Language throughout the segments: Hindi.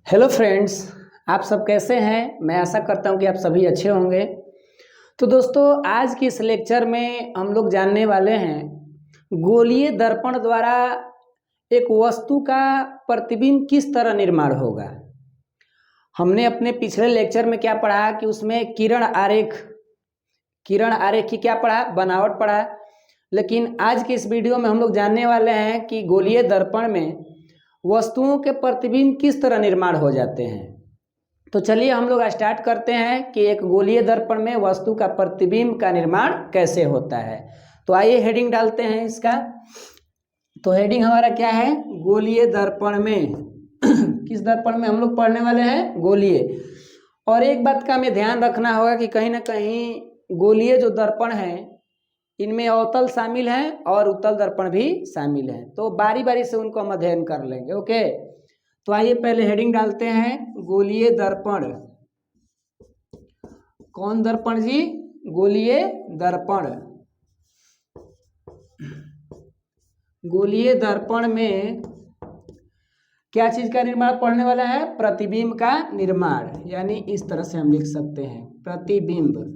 Hello friends. आप सब कैसे हैं? मैं आशा करता हूं कि आप सभी अच्छे होंगे। तो दोस्तों, आज की इस लेक्चर में हम लोग जानने वाले हैं गोलीय दर्पण द्वारा एक वस्तु का प्रतिबिंब किस तरह निर्माण होगा। हमने अपने पिछले लेक्चर में क्या पढ़ा कि उसमें किरण आरेख की क्या पढ़ा, बनावट पढ़ा। लेकिन आज के इस वीडियो में हम लोग जानने वाले हैं कि गोलीय दर्पण में वस्तुओं के प्रतिबिंब किस तरह निर्माण हो जाते हैं। तो चलिए हम लोग स्टार्ट करते हैं कि एक गोलीय दर्पण में वस्तु का प्रतिबिंब का निर्माण कैसे होता है। तो आइए हेडिंग डालते हैं इसका। तो हेडिंग हमारा क्या है? गोलीय दर्पण में किस दर्पण में हम लोग पढ़ने वाले हैं? गोलीय। और एक बात का हमें ध्यान रखना होगा कि कहीं ना कहीं गोलीय जो दर्पण है इनमें अवतल शामिल हैं और उत्तल दर्पण भी शामिल हैं। तो बारी बारी से उनको हम अध्ययन कर लेंगे। ओके, तो आइए पहले हेडिंग डालते हैं गोलीय दर्पण। कौन दर्पण जी? गोलीय दर्पण। गोलीय दर्पण में क्या चीज का निर्माण पढ़ने वाला है? प्रतिबिंब का निर्माण। यानी इस तरह से हम लिख सकते हैं प्रतिबिंब।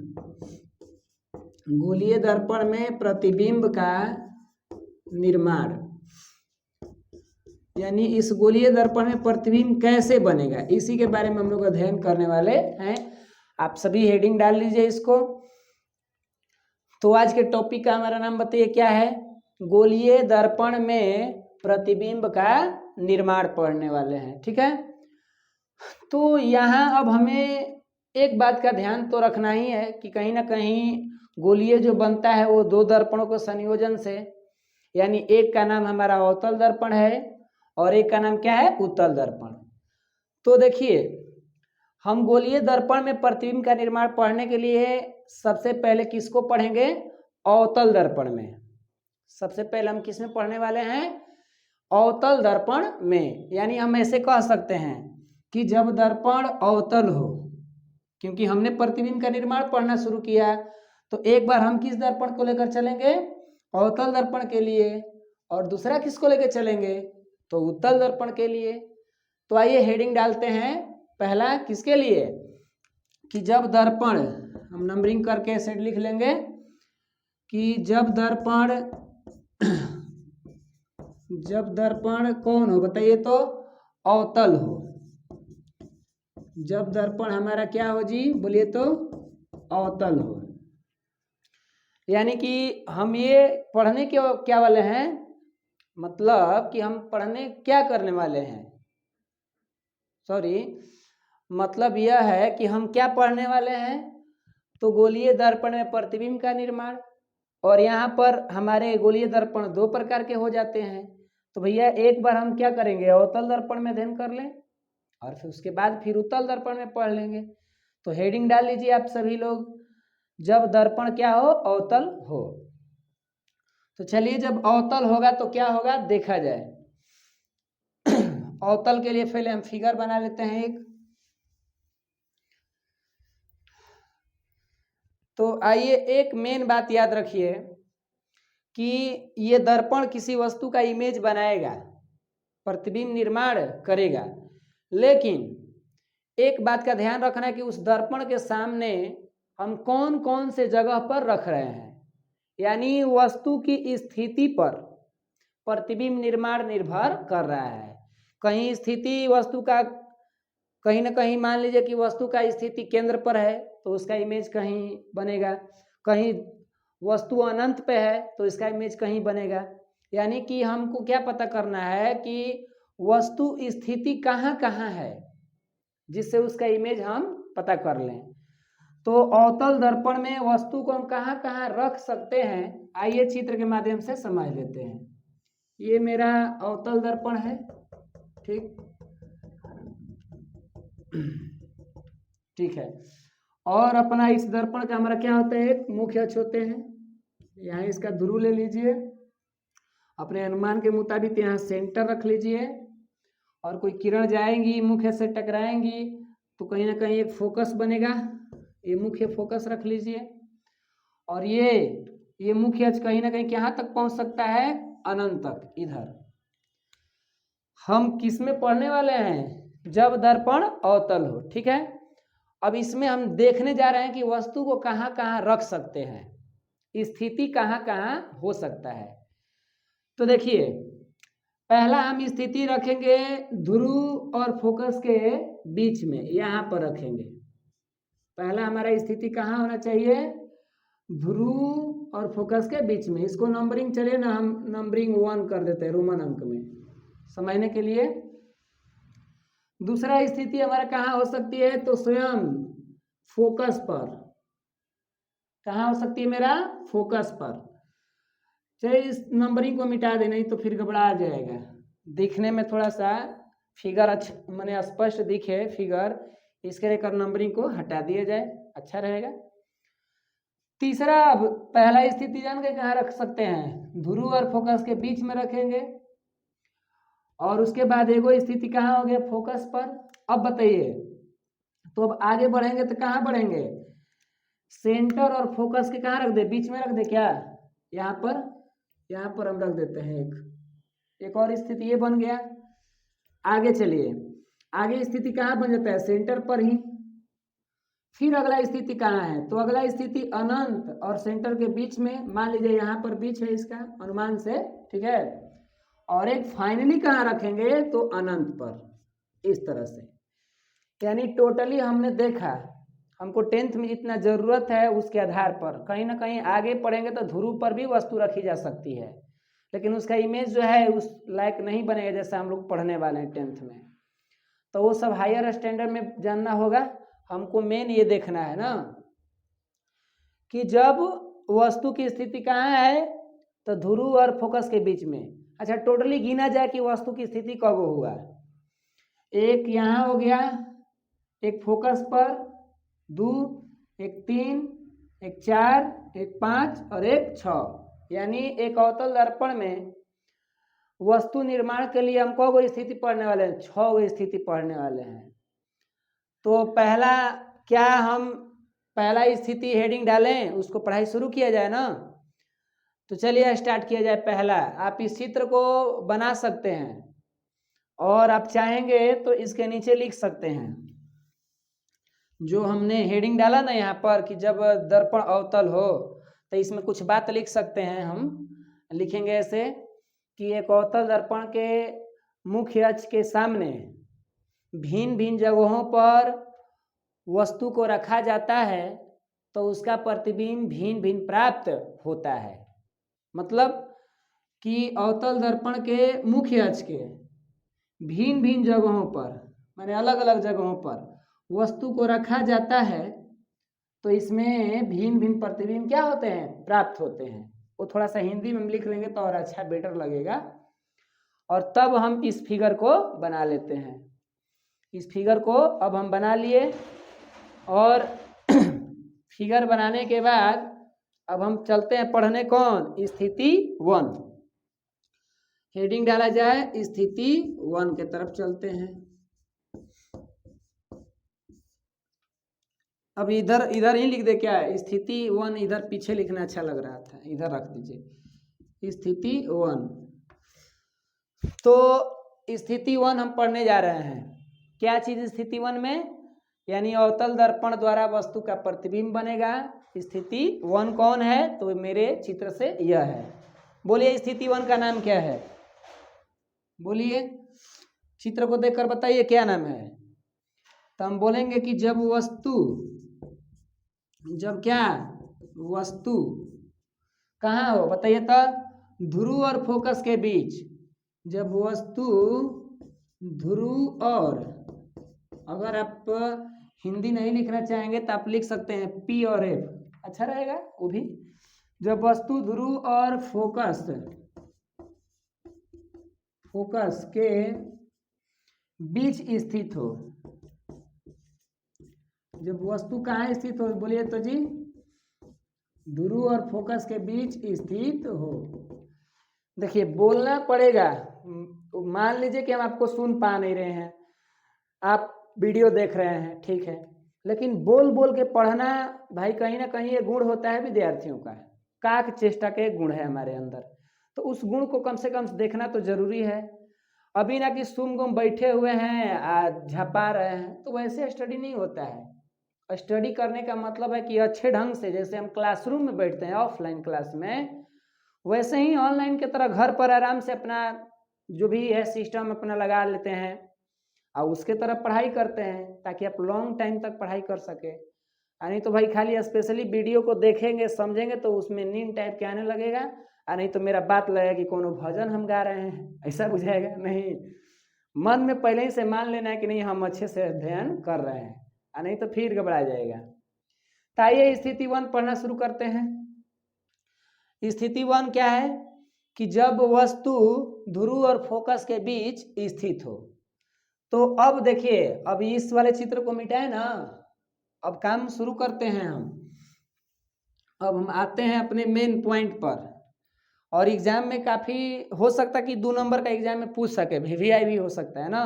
गोलीय दर्पण में प्रतिबिंब का निर्माण, यानी इस गोलीय दर्पण में प्रतिबिंब कैसे बनेगा, इसी के बारे में हम लोग अध्ययन करने वाले हैं। आप सभी हेडिंग डाल लीजिए इसको। तो आज के टॉपिक का हमारा नाम बताइए क्या है? गोलीय दर्पण में प्रतिबिंब का निर्माण पढ़ने वाले हैं। ठीक है, तो यहाँ अब हमें एक बात का ध्यान तो रखना ही है कि कहीं ना कहीं गोलीय जो बनता है वो दो दर्पणों के संयोजन से, यानी एक का नाम हमारा अवतल दर्पण है और एक का नाम क्या है? उत्तल दर्पण। तो देखिए, हम गोलीय दर्पण में प्रतिबिंब का निर्माण पढ़ने के लिए सबसे पहले किसको पढ़ेंगे? अवतल दर्पण में। सबसे पहले हम किस में पढ़ने वाले हैं? अवतल दर्पण में। यानी हम ऐसे कह सकते हैं कि जब दर्पण अवतल हो, क्योंकि हमने प्रतिबिंब का निर्माण पढ़ना शुरू किया, तो एक बार हम किस दर्पण को लेकर चलेंगे? अवतल दर्पण के लिए। और दूसरा किसको लेकर चलेंगे? तो उत्तल दर्पण के लिए। तो आइए हेडिंग डालते हैं। पहला किसके लिए? कि जब दर्पण, हम नंबरिंग करके ऐसे लिख लेंगे कि जब दर्पण कौन हो? बताइए तो। अवतल हो। जब दर्पण हमारा क्या हो जी? बोलिए तो। अवतल हो। यानी कि हम ये पढ़ने के क्या वाले हैं, मतलब कि हम पढ़ने क्या करने वाले हैं, मतलब यह है कि हम क्या पढ़ने वाले हैं। तो गोलीय दर्पण में प्रतिबिंब का निर्माण। और यहाँ पर हमारे गोलीय दर्पण दो प्रकार के हो जाते हैं। तो भैया एक बार हम क्या करेंगे? अवतल दर्पण में अध्ययन कर लें और फिर उसके बाद फिर उत्तल दर्पण में पढ़ लेंगे। तो हेडिंग डाल लीजिए आप सभी लोग, जब दर्पण क्या हो? अवतल हो। तो चलिए, जब अवतल होगा तो क्या होगा देखा जाए। अवतल के लिए पहले हम फिगर बना लेते हैं एक। तो आइए, एक मेन बात याद रखिए कि ये दर्पण किसी वस्तु का इमेज बनाएगा, प्रतिबिंब निर्माण करेगा, लेकिन एक बात का ध्यान रखना है कि उस दर्पण के सामने हम कौन कौन से जगह पर रख रहे हैं, यानी वस्तु की स्थिति पर प्रतिबिंब निर्माण निर्भर कर रहा है। कहीं स्थिति वस्तु का, कहीं ना कहीं मान लीजिए कि वस्तु का स्थिति केंद्र पर है तो उसका इमेज कहीं बनेगा, कहीं वस्तु अनंत पे है तो इसका इमेज कहीं बनेगा। यानी कि हमको क्या पता करना है कि वस्तु स्थिति कहाँ कहाँ है, जिससे उसका इमेज हम पता कर लें। तो अवतल दर्पण में वस्तु को हम कहाँ कहाँ रख सकते हैं, आइए चित्र के माध्यम से समझ लेते हैं। ये मेरा अवतल दर्पण है, ठीक ठीक है। और अपना इस दर्पण का हमारा क्या होता है? एक मुख्य अक्ष होते हैं। यहाँ इसका ध्रुव ले लीजिए, अपने अनुमान के मुताबिक यहाँ सेंटर रख लीजिए, और कोई किरण जाएंगी मुख्य से टकराएंगी तो कहीं ना कहीं एक फोकस बनेगा, ये मुख्य फोकस रख लीजिए। और ये मुख्य अक्ष कहीं ना कहीं कहाँ तक पहुंच सकता है? अनंत तक। इधर हम किस में पढ़ने वाले हैं? जब दर्पण अवतल हो। ठीक है, अब इसमें हम देखने जा रहे हैं कि वस्तु को कहाँ कहाँ रख सकते हैं, स्थिति कहाँ कहाँ हो सकता है। तो देखिए, पहला हम स्थिति रखेंगे ध्रुव और फोकस के बीच में, यहाँ पर रखेंगे। पहला हमारा स्थिति कहाँ होना चाहिए, ध्रुव और फोकस के बीच में। इसको नंबरिंग चलिए ना, हम नंबरिंग 1 कर देते हैं रोमन अंक में समझने के लिए। दूसरा स्थिति हमारा कहाँ हो सकती है, तो स्वयं फोकस पर। कहाँ हो सकती है मेरा, फोकस पर। चलिए इस नंबरिंग को मिटा दे, नहीं तो फिर घबरा जाएगा, दिखने में थोड़ा सा फिगर अच्छा माने स्पष्ट दिखे फिगर, इसके लेकर नंबरिंग को हटा दिया जाए, अच्छा रहेगा। तीसरा, अब पहला स्थिति जान के कहाँ रख सकते हैं, ध्रुव और फोकस के बीच में रखेंगे। और उसके बाद एगो स्थिति कहाँ हो गया, फोकस पर। अब बताइए, तो अब आगे बढ़ेंगे तो कहाँ बढ़ेंगे, सेंटर और फोकस के कहाँ रख दे, बीच में रख दे क्या, यहाँ पर हम रख देते हैं एक और स्थिति ये बन गया। आगे चलिए, आगे स्थिति कहाँ बन जाता है, सेंटर पर ही। फिर अगला स्थिति कहाँ है, तो अगला स्थिति अनंत और सेंटर के बीच में, मान लीजिए यहाँ पर बीच है इसका अनुमान से, ठीक है। और एक फाइनली कहाँ रखेंगे, तो अनंत पर, इस तरह से। यानी टोटली हमने देखा, हमको 10th में जितना जरूरत है उसके आधार पर, कहीं ना कहीं आगे पढ़ेंगे तो ध्रुव पर भी वस्तु रखी जा सकती है, लेकिन उसका इमेज जो है उस लायक नहीं बनेगा जैसा हम लोग पढ़ने वाले हैं 10th में। तो वो सब हायर स्टैंडर्ड में जानना होगा। हमको मेन ये देखना है ना कि जब वस्तु की स्थिति कहाँ है, तो ध्रुव और फोकस के बीच में। अच्छा, टोटली गिना जाए कि वस्तु की स्थिति कब हुआ, एक यहाँ हो गया, एक फोकस पर, 2, एक 3, एक 4, एक 5 और एक 6। यानी एक अवतल दर्पण में वस्तु निर्माण के लिए हम कौ स्थिति पढ़ने वाले हैं, 6 स्थिति पढ़ने वाले हैं। तो पहला क्या, हम पहला स्थिति हेडिंग डालें, उसको पढ़ाई शुरू किया जाए ना। तो चलिए स्टार्ट किया जाए। पहला, आप इस चित्र को बना सकते हैं और आप चाहेंगे तो इसके नीचे लिख सकते हैं जो हमने हेडिंग डाला ना यहाँ पर कि जब दर्पण अवतल हो, तो इसमें कुछ बात लिख सकते हैं। हम लिखेंगे ऐसे कि एक अवतल दर्पण के मुख्य अक्ष के सामने भिन्न भिन्न जगहों पर वस्तु को रखा जाता है तो उसका प्रतिबिंब भिन्न भिन्न प्राप्त होता है। मतलब कि अवतल दर्पण के मुख्य अक्ष के भिन्न भिन्न जगहों पर, माने अलग अलग जगहों पर वस्तु को रखा जाता है तो इसमें भिन्न भिन्न प्रतिबिंब क्या होते हैं, प्राप्त होते हैं। वो थोड़ा सा हिंदी में लिख लेंगे तो और अच्छा बेटर लगेगा। और तब हम इस फिगर को बना लेते हैं। इस फिगर को अब हम बना लिए और फिगर बनाने के बाद अब हम चलते हैं पढ़ने कौन, स्थिति 1। हेडिंग डाला जाए स्थिति 1 के तरफ चलते हैं। अब इधर ही लिख दे क्या, स्थिति 1 इधर पीछे लिखना अच्छा लग रहा था, इधर रख दीजिए स्थिति 1। तो स्थिति 1 हम पढ़ने जा रहे हैं। क्या चीज स्थिति 1 में, यानी अवतल दर्पण द्वारा वस्तु का प्रतिबिंब बनेगा। स्थिति 1 कौन है, तो मेरे चित्र से यह है। बोलिए स्थिति 1 का नाम क्या है, बोलिए, चित्र को देखकर बताइए क्या नाम है। तो हम बोलेंगे कि जब वस्तु कहाँ हो, बताइए तो, ध्रुव और फोकस के बीच। जब वस्तु ध्रुव और, अगर आप हिंदी नहीं लिखना चाहेंगे तो आप लिख सकते हैं P और F, अच्छा रहेगा वो भी। जब वस्तु ध्रुव और फोकस के बीच स्थित हो, जब वस्तु कहाँ स्थित हो, बोलिए तो जी, ध्रुव और फोकस के बीच स्थित हो। देखिए बोलना पड़ेगा, मान लीजिए कि हम आपको सुन पा नहीं रहे हैं, आप वीडियो देख रहे हैं, ठीक है, लेकिन बोल बोल के पढ़ना भाई कहीं ना कहीं ये गुण होता है विद्यार्थियों का, काक चेष्टा के गुण है हमारे अंदर, तो उस गुण को कम से कम देखना तो जरूरी है। अभी ना कि सुम गुम बैठे हुए हैं झपा रहे हैं, तो वैसे स्टडी नहीं होता है। स्टडी करने का मतलब है कि अच्छे ढंग से, जैसे हम क्लासरूम में बैठते हैं ऑफलाइन क्लास में, वैसे ही ऑनलाइन की तरह घर पर आराम से अपना जो भी है सिस्टम अपना लगा लेते हैं और उसके तरफ पढ़ाई करते हैं, ताकि आप लॉन्ग टाइम तक पढ़ाई कर सके। नहीं तो भाई खाली स्पेशली वीडियो को देखेंगे समझेंगे तो उसमें नींद टाइप के आने लगेगा, और नहीं तो मेरा बात लगेगा कि कोनो भजन हम गा रहे हैं, ऐसा बुझाएगा नहीं। मन में पहले ही से मान लेना है कि नहीं हम अच्छे से अध्ययन कर रहे हैं, और नहीं तो फिर घबरा जाएगा। तो आइए स्थिति 1 पढ़ना शुरू करते हैं। स्थिति 1 क्या है कि जब वस्तु ध्रुव और फोकस के बीच स्थित हो। तो अब देखिए, अब इस वाले चित्र को मिटाए ना, अब काम शुरू करते हैं हम। अब हम आते हैं अपने मेन पॉइंट पर, और एग्जाम में काफी हो सकता है कि 2 नंबर का एग्जाम में पूछ सके, VVI भी हो सकता है ना।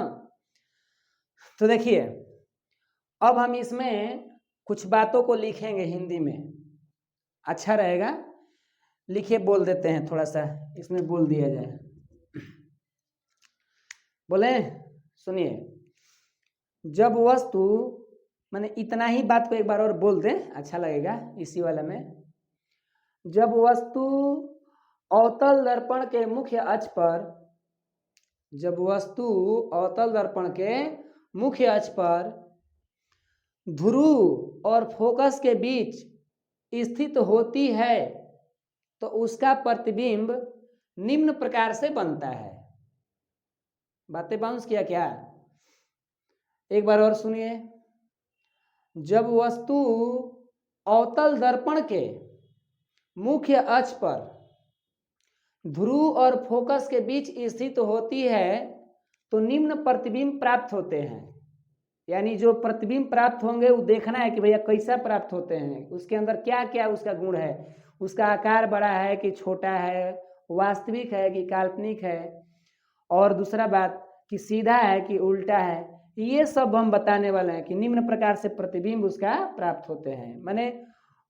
तो देखिए, अब हम इसमें कुछ बातों को लिखेंगे हिंदी में, अच्छा रहेगा। लिखिए, बोल देते हैं, थोड़ा सा इसमें बोल दिया जाए। बोले, सुनिए, जब वस्तु, मैंने इतना ही बात को एक बार और बोल दें, अच्छा लगेगा इसी वाला में। जब वस्तु अवतल दर्पण के मुख्य अक्ष पर, जब वस्तु अवतल दर्पण के मुख्य अक्ष पर ध्रुव और फोकस के बीच स्थित होती है तो उसका प्रतिबिंब निम्न प्रकार से बनता है। बातें बाउंस किया क्या? एक बार और सुनिए। जब वस्तु अवतल दर्पण के मुख्य अक्ष पर ध्रुव और फोकस के बीच स्थित होती है तो निम्न प्रतिबिंब प्राप्त होते हैं। यानी जो प्रतिबिंब प्राप्त होंगे वो देखना है कि भैया कैसा प्राप्त होते हैं, उसके अंदर क्या क्या उसका गुण है, उसका आकार बड़ा है कि छोटा है, वास्तविक है कि काल्पनिक है, और दूसरा बात कि सीधा है कि उल्टा है। ये सब हम बताने वाले हैं कि निम्न प्रकार से प्रतिबिंब उसका प्राप्त होते हैं। माने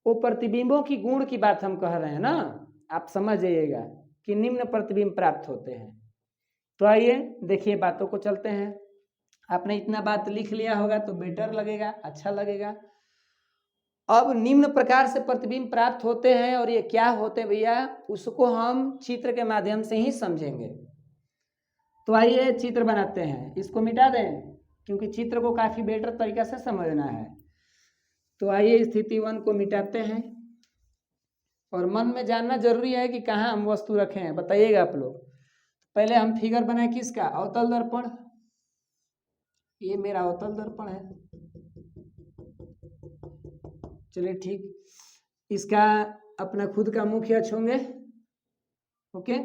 वो प्रतिबिंबों की गुण की बात हम कह रहे हैं ना, आप समझ जाइएगा कि निम्न प्रतिबिंब प्राप्त होते हैं। तो आइए देखिए, बातों को चलते हैं। आपने इतना बात लिख लिया होगा तो बेटर लगेगा, अच्छा लगेगा। अब निम्न प्रकार से प्रतिबिंब प्राप्त होते हैं, और ये क्या होते हैं भैया, उसको हम चित्र के माध्यम से ही समझेंगे। तो आइए चित्र बनाते हैं। इसको मिटा दें क्योंकि चित्र को काफी बेटर तरीका से समझना है। तो आइए स्थिति 1 को मिटाते हैं, और मन में जानना जरूरी है कि कहाँ हम वस्तु रखे हैं, बताइएगा आप लोग। पहले हम फिगर बनाए किसका, अवतल दर्पण। ये मेरा अवतल दर्पण है, चलिए ठीक। इसका अपना खुद का मुख्य अक्ष होंगे, ओके,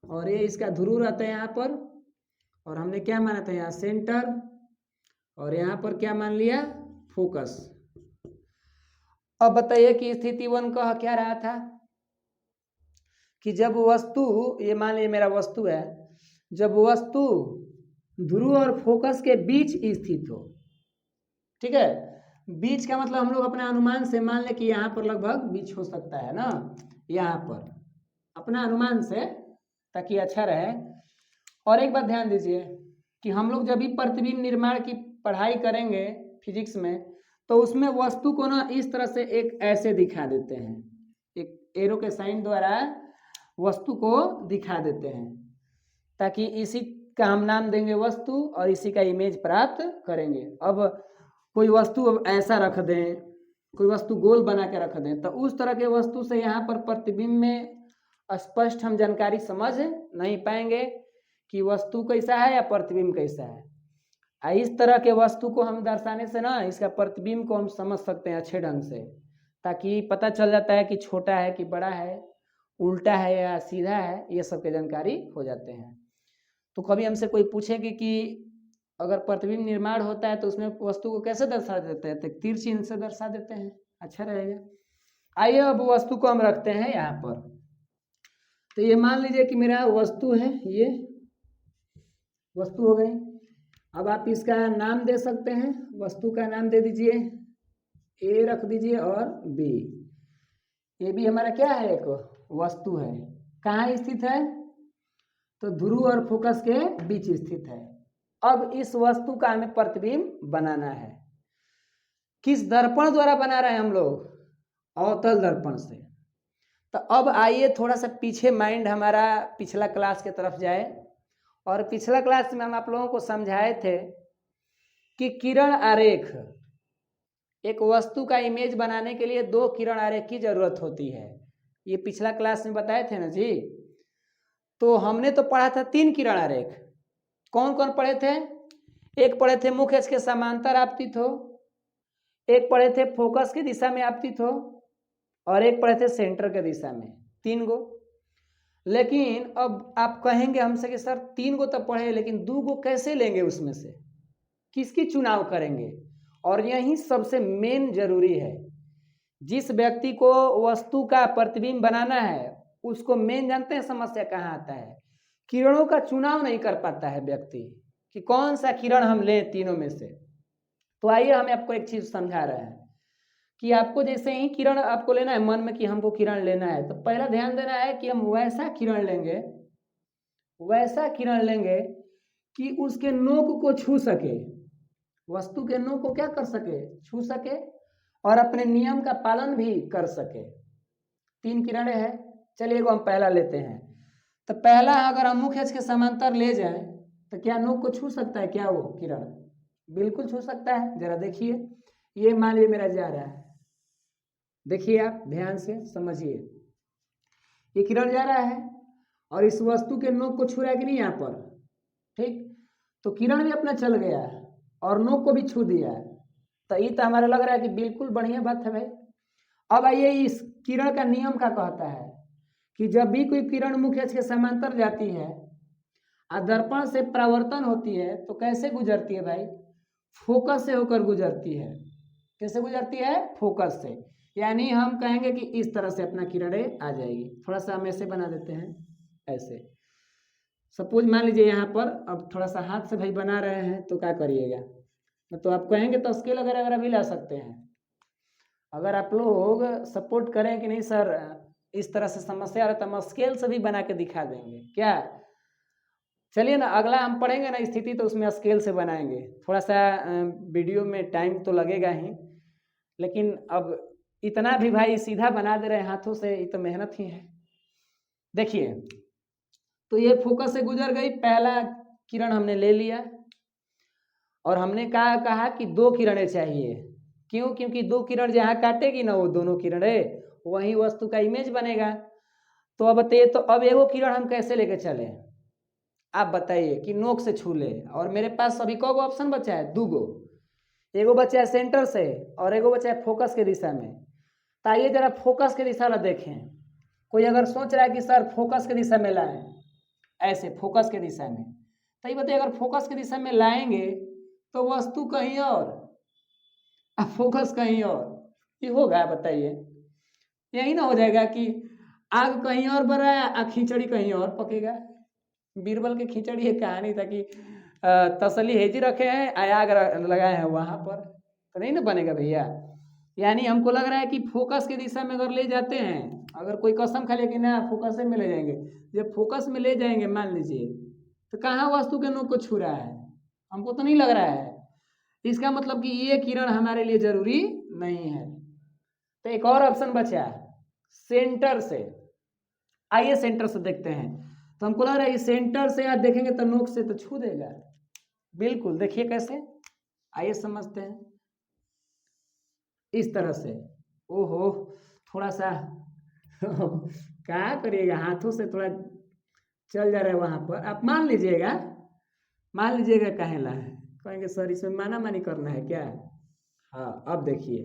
और ये इसका ध्रुव रहता है यहाँ पर, और हमने क्या माना था यहाँ सेंटर, और यहाँ पर क्या मान लिया, फोकस। अब बताइए कि स्थिति 1 का क्या रहा था कि जब वस्तु, ये मान लिया मेरा वस्तु है, जब वस्तु ध्रुव और फोकस के बीच स्थित हो, ठीक है। बीच का मतलब हम लोग अपना अनुमान से मान ले कि यहाँ पर लगभग बीच हो सकता है ना, यहाँ पर अपना अनुमान से, ताकि अच्छा रहे। और एक बात ध्यान दीजिए कि हम लोग जब भी प्रतिबिंब निर्माण की पढ़ाई करेंगे फिजिक्स में, तो उसमें वस्तु को ना इस तरह से एक ऐसे दिखा देते हैं, एक एरो के साइन द्वारा वस्तु को दिखा देते हैं, ताकि इसी का हम नाम देंगे वस्तु और इसी का इमेज प्राप्त करेंगे। अब कोई वस्तु अब ऐसा रख दें, कोई वस्तु गोल बना के रख दें, तो उस तरह के वस्तु से यहाँ पर प्रतिबिंब में स्पष्ट हम जानकारी समझ नहीं पाएंगे कि वस्तु कैसा है या प्रतिबिंब कैसा है। इस तरह के वस्तु को हम दर्शाने से ना इसका प्रतिबिंब को हम समझ सकते हैं अच्छे ढंग से, ताकि पता चल जाता है कि छोटा है कि बड़ा है, उल्टा है या सीधा है, ये सब की जानकारी हो जाते हैं। तो कभी हमसे कोई पूछेगी कि अगर प्रतिबिंब निर्माण होता है तो उसमें वस्तु को कैसे दर्शा देते हैं, तो तीर चिन्ह से दर्शा देते हैं, अच्छा रहेगा। आइए अब वस्तु को हम रखते हैं यहाँ पर। तो ये मान लीजिए कि मेरा वस्तु है, ये वस्तु हो गई। अब आप इसका नाम दे सकते हैं, वस्तु का नाम दे दीजिए, ए रख दीजिए और बी। ये भी हमारा क्या है, एक वस्तु है। कहाँ स्थित है, तो ध्रुव और फोकस के बीच स्थित है। अब इस वस्तु का हमें प्रतिबिंब बनाना है। किस दर्पण द्वारा बना रहे हैं हम लोग? अवतल दर्पण से। तो अब आइए थोड़ा सा पीछे माइंड हमारा पिछला क्लास की तरफ जाए, और पिछला क्लास में हम आप लोगों को समझाए थे कि किरण आरेख, एक वस्तु का इमेज बनाने के लिए 2 किरण आरेख की जरूरत होती है। ये पिछला क्लास में बताए थे ना जी। तो हमने तो पढ़ा था 3 किरण आरेख। कौन कौन पढ़े थे? एक पढ़े थे मुख्य अक्ष के समांतर आपतित हो, एक पढ़े थे फोकस की दिशा में आपतित हो, और एक पढ़े थे सेंटर के दिशा में। 3 गो। लेकिन अब आप कहेंगे हमसे कि सर 3 गो तो पढ़े, लेकिन 2 गो कैसे लेंगे? उसमें से किसकी चुनाव करेंगे? और यही सबसे मेन जरूरी है। जिस व्यक्ति को वस्तु का प्रतिबिंब बनाना है उसको मेन जानते हैं समस्या कहाँ आता है? किरणों का चुनाव नहीं कर पाता है व्यक्ति कि कौन सा किरण हम लें तीनों में से। तो आइए हम आपको एक चीज समझा रहे हैं कि आपको जैसे ही किरण आपको लेना है मन में कि हमको किरण लेना है, तो पहला ध्यान देना है कि हम वैसा किरण लेंगे कि उसके नोक को छू सके, वस्तु के नोक को क्या कर सके? छू सके, और अपने नियम का पालन भी कर सके। 3 किरणें हैं। चलिए वो हम पहला लेते हैं। तो पहला, अगर हम मुख्य अक्ष के समांतर ले जाएं तो क्या नोक को छू सकता है क्या वो किरण? बिल्कुल छू सकता है। जरा देखिए, ये मान लीजिए मेरा जा रहा है, देखिए आप ध्यान से समझिए, ये किरण जा रहा है और इस वस्तु के नोक को छू रहा है कि नहीं यहाँ पर? ठीक, तो किरण भी अपना चल गया और नोक को भी छू दिया। तो ये तो हमारा लग रहा है कि बिल्कुल बढ़िया बात है भाई। अब आइए इस किरण का नियम क्या कहता है कि जब भी कोई किरण मुख्य अक्ष के समांतर जाती है और दर्पण से परावर्तन होती है तो कैसे गुजरती है भाई? फोकस से होकर गुजरती है। कैसे गुजरती है? फोकस से। यानी हम कहेंगे कि इस तरह से अपना किरणें आ जाएगी। थोड़ा सा हम ऐसे बना देते हैं, ऐसे सपोज मान लीजिए यहाँ पर। अब थोड़ा सा हाथ से भाई बना रहे हैं तो क्या करिएगा, तो आप कहेंगे तो स्केल वगैरह भी ला सकते हैं। अगर आप लोग सपोर्ट करें कि नहीं सर इस तरह से समस्या आ रहा है तो हम स्केल से भी बना के दिखा देंगे क्या? चलिए ना, अगला हम पढ़ेंगे ना स्थिति तो उसमें स्केल से बनाएंगे। थोड़ा सा वीडियो में टाइम तो लगेगा ही, लेकिन अब इतना भी भाई सीधा बना दे रहे हैं हाथों से, ये तो मेहनत ही है। देखिए, तो ये फोकस से गुजर गई, पहला किरण हमने ले लिया और हमने कहा कि 2 किरणें चाहिए। क्यों? क्योंकि 2 किरण जहाँ काटेगी ना वो दोनों किरणें, वही वस्तु का इमेज बनेगा। तो अब बताइए, तो अब एगो किरण हम कैसे लेके चले? आप बताइए कि नोक से छू ले। और मेरे पास अभी कौ ऑप्शन बचा है? 2 गो। एगो बचा है सेंटर से और एगो बचा है फोकस के दिशा में। तो आइए जरा फोकस के दिशा वाला देखें। कोई अगर सोच रहा है कि सर फोकस के दिशा में लाएं, ऐसे फोकस के दिशा में, तो ये बताइए अगर फोकस की दिशा में लाएंगे तो वस्तु कहीं और, अब फोकस कहीं और, ये होगा? बताइए, यही ना हो जाएगा कि आग कहीं और बढ़ रहा है और खिचड़ी कहीं और पकेगा। बीरबल की खिचड़ी एक कहानी था कि तसली हेजी रखे हैं, आग लगाए हैं वहां पर, तो नहीं ना बनेगा भैया। यानी हमको लग रहा है कि फोकस की दिशा में अगर ले जाते हैं, अगर कोई कसम खा ले कि ना फोकस में ले जाएंगे, जब फोकस में ले जाएंगे मान लीजिए, तो कहाँ वस्तु के नोक को छू रहा है? हमको तो नहीं लग रहा है। इसका मतलब कि ये किरण हमारे लिए जरूरी नहीं है। तो एक और ऑप्शन बचा सेंटर से। आइए सेंटर से देखते हैं। तो हमको लग रहा है सेंटर से आप देखेंगे तो नोक से तो छू देगा। बिल्कुल, देखिए कैसे, आइए समझते हैं। इस तरह से। ओहो, थोड़ा सा क्या करिएगा, हाथों से थोड़ा चल जा रहा है वहां पर। आप मान लीजिएगा कहे ला है, कहेंगे सर इसमें माना मानी करना है क्या? हाँ, अब देखिए,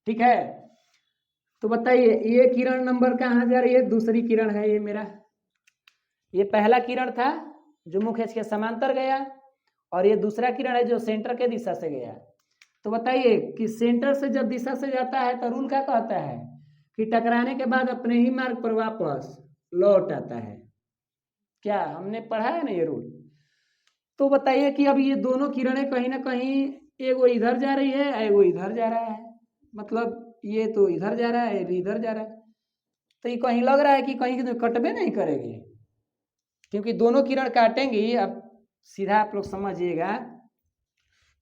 ठीक है। तो बताइए ये किरण नंबर कहाँ जा रही है? दूसरी किरण है ये मेरा। ये पहला किरण था जो मुख्य अक्ष के समांतर गया, और ये दूसरा किरण है जो सेंटर के दिशा से गया। तो बताइए कि सेंटर से जब दिशा से जाता है तो रूल क्या कहता है कि टकराने के बाद अपने ही मार्ग पर वापस लौट आता है। क्या हमने पढ़ा है ना ये रूल? तो बताइए कि अब ये दोनों किरणें कहीं ना कहीं, एगो इधर जा रही है एगो इधर जा रहा है, मतलब ये तो इधर जा रहा है ये भी इधर जा रहा है। तो ये कहीं लग रहा है कि कहीं कटबे नहीं करेगी। क्योंकि दोनों किरण काटेंगी। अब सीधा आप लोग समझिएगा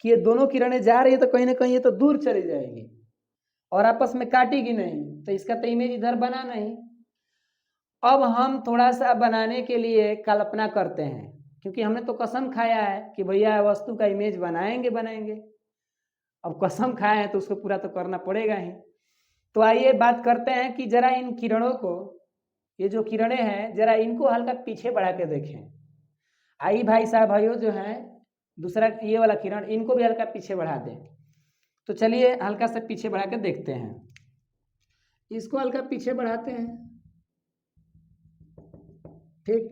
कि ये दोनों किरणें जा रही है तो कहीं ना कहीं ये तो दूर चली जाएगी और आपस में काटेगी नहीं, तो इसका तो इमेज इधर बना नहीं। अब हम थोड़ा सा बनाने के लिए कल्पना करते हैं, क्योंकि हमने तो कसम खाया है कि भैया वस्तु का इमेज बनाएंगे। अब कसम खाए हैं तो उसको पूरा तो करना पड़ेगा ही। तो आइए बात करते हैं कि जरा इन किरणों को, ये जो किरणें हैं, जरा इनको हल्का पीछे बढ़ा के देखें। आई भाई साहब भाइयों जो हैं, दूसरा ये वाला किरण, इनको भी हल्का पीछे बढ़ा दें। तो चलिए हल्का सा पीछे बढ़ा के देखते हैं। इसको हल्का पीछे बढ़ाते हैं, ठीक,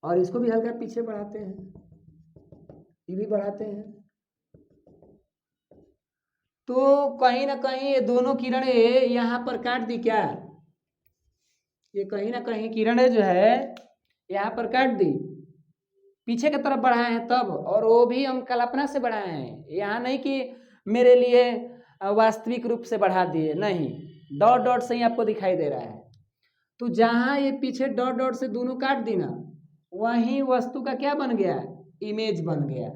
और इसको भी हल्का पीछे बढ़ाते हैं, ये भी बढ़ाते हैं। तो कहीं ना कहीं ये दोनों किरणें यहाँ पर काट दी क्या? ये कहीं ना कहीं किरणें जो है यहाँ पर काट दी, पीछे की तरफ बढ़ाए हैं तब, और वो भी हम कल्पना से बढ़ाए हैं। यहाँ नहीं कि मेरे लिए वास्तविक रूप से बढ़ा दिए, नहीं, डॉट डॉट से ही आपको दिखाई दे रहा है। तो जहाँ ये पीछे डॉट डॉट से दोनों काट दी ना, वहीं वस्तु का क्या बन गया? इमेज बन गया।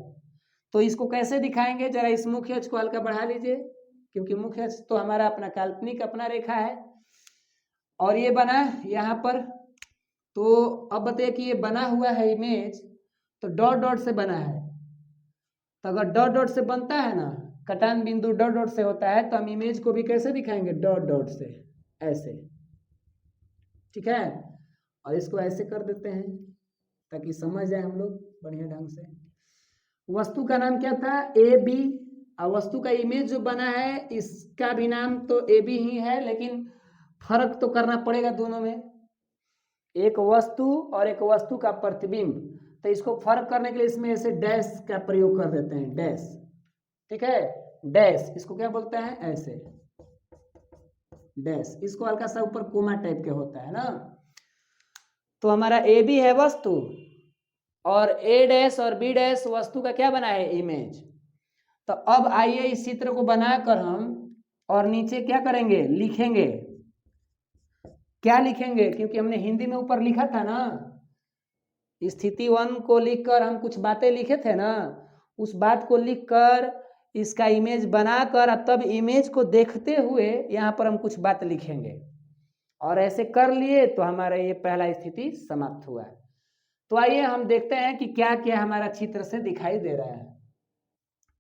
तो इसको कैसे दिखाएंगे? जरा इस मुख्य अक्ष को हल्का बढ़ा लीजिए, क्योंकि मुख्य अक्ष तो हमारा अपना काल्पनिक अपना रेखा है और ये बना यहाँ पर। तो अब बताइए कि ये बना हुआ है इमेज, तो डॉट डॉट से बना है। तो अगर डॉट डॉट से बनता है ना, कटान बिंदु डॉट डॉट से होता है, तो हम इमेज को भी कैसे दिखाएंगे? डॉट डॉट से, ऐसे, ठीक है। और इसको ऐसे कर देते हैं ताकि समझ जाए हम लोग बढ़िया ढंग से। वस्तु का नाम क्या था? A B. और वस्तु का इमेज जो बना है इसका भी नाम तो ए बी ही है, लेकिन फर्क तो करना पड़ेगा दोनों में, एक वस्तु और एक वस्तु का प्रतिबिंब। तो इसको फर्क करने के लिए इसमें ऐसे डैश का प्रयोग कर देते हैं, डैश, ठीक है, डैश, इसको क्या बोलते हैं? ऐसे डैश। इसको हल्का सा ऊपर कोमा टाइप के होता है ना। तो हमारा ए बी है वस्तु और ए डैश और बी डैश वस्तु का क्या बना है? इमेज। तो अब आइए इस चित्र को बनाकर हम और नीचे क्या करेंगे? लिखेंगे। क्या लिखेंगे? क्योंकि हमने हिंदी में ऊपर लिखा था ना, स्थिति 1 को लिखकर हम कुछ बातें लिखे थे ना, उस बात को लिखकर इसका इमेज बनाकर तब इमेज को देखते हुए यहाँ पर हम कुछ बात लिखेंगे। और ऐसे कर लिए तो हमारा ये पहला स्थिति समाप्त हुआ। तो आइए हम देखते हैं कि क्या क्या हमारा चित्र से दिखाई दे रहा है।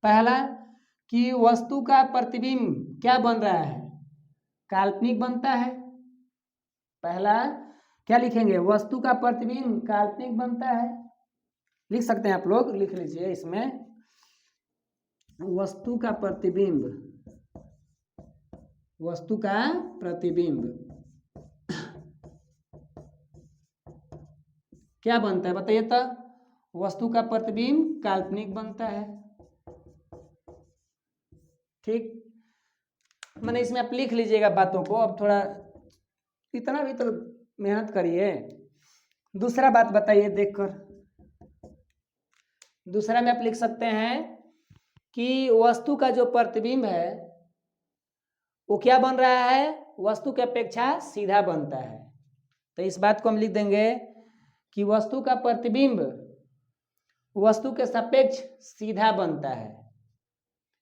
पहला कि वस्तु का प्रतिबिंब क्या बन रहा है? काल्पनिक बनता है। पहला क्या लिखेंगे? वस्तु का प्रतिबिंब काल्पनिक बनता है। लिख सकते हैं आप लोग, लिख लीजिए इसमें, वस्तु का प्रतिबिंब, वस्तु का प्रतिबिंब क्या बनता है? बताइए तो। वस्तु का प्रतिबिंब काल्पनिक बनता है, ठीक। मैंने इसमें आप लिख लीजिएगा बातों को, अब थोड़ा इतना भी तो मेहनत करिए। दूसरा बात बताइए देखकर। दूसरा में आप लिख सकते हैं कि वस्तु का जो प्रतिबिंब है वो क्या बन रहा है? वस्तु की अपेक्षा सीधा बनता है। तो इस बात को हम लिख देंगे कि वस्तु का प्रतिबिंब वस्तु के सापेक्ष सीधा बनता है,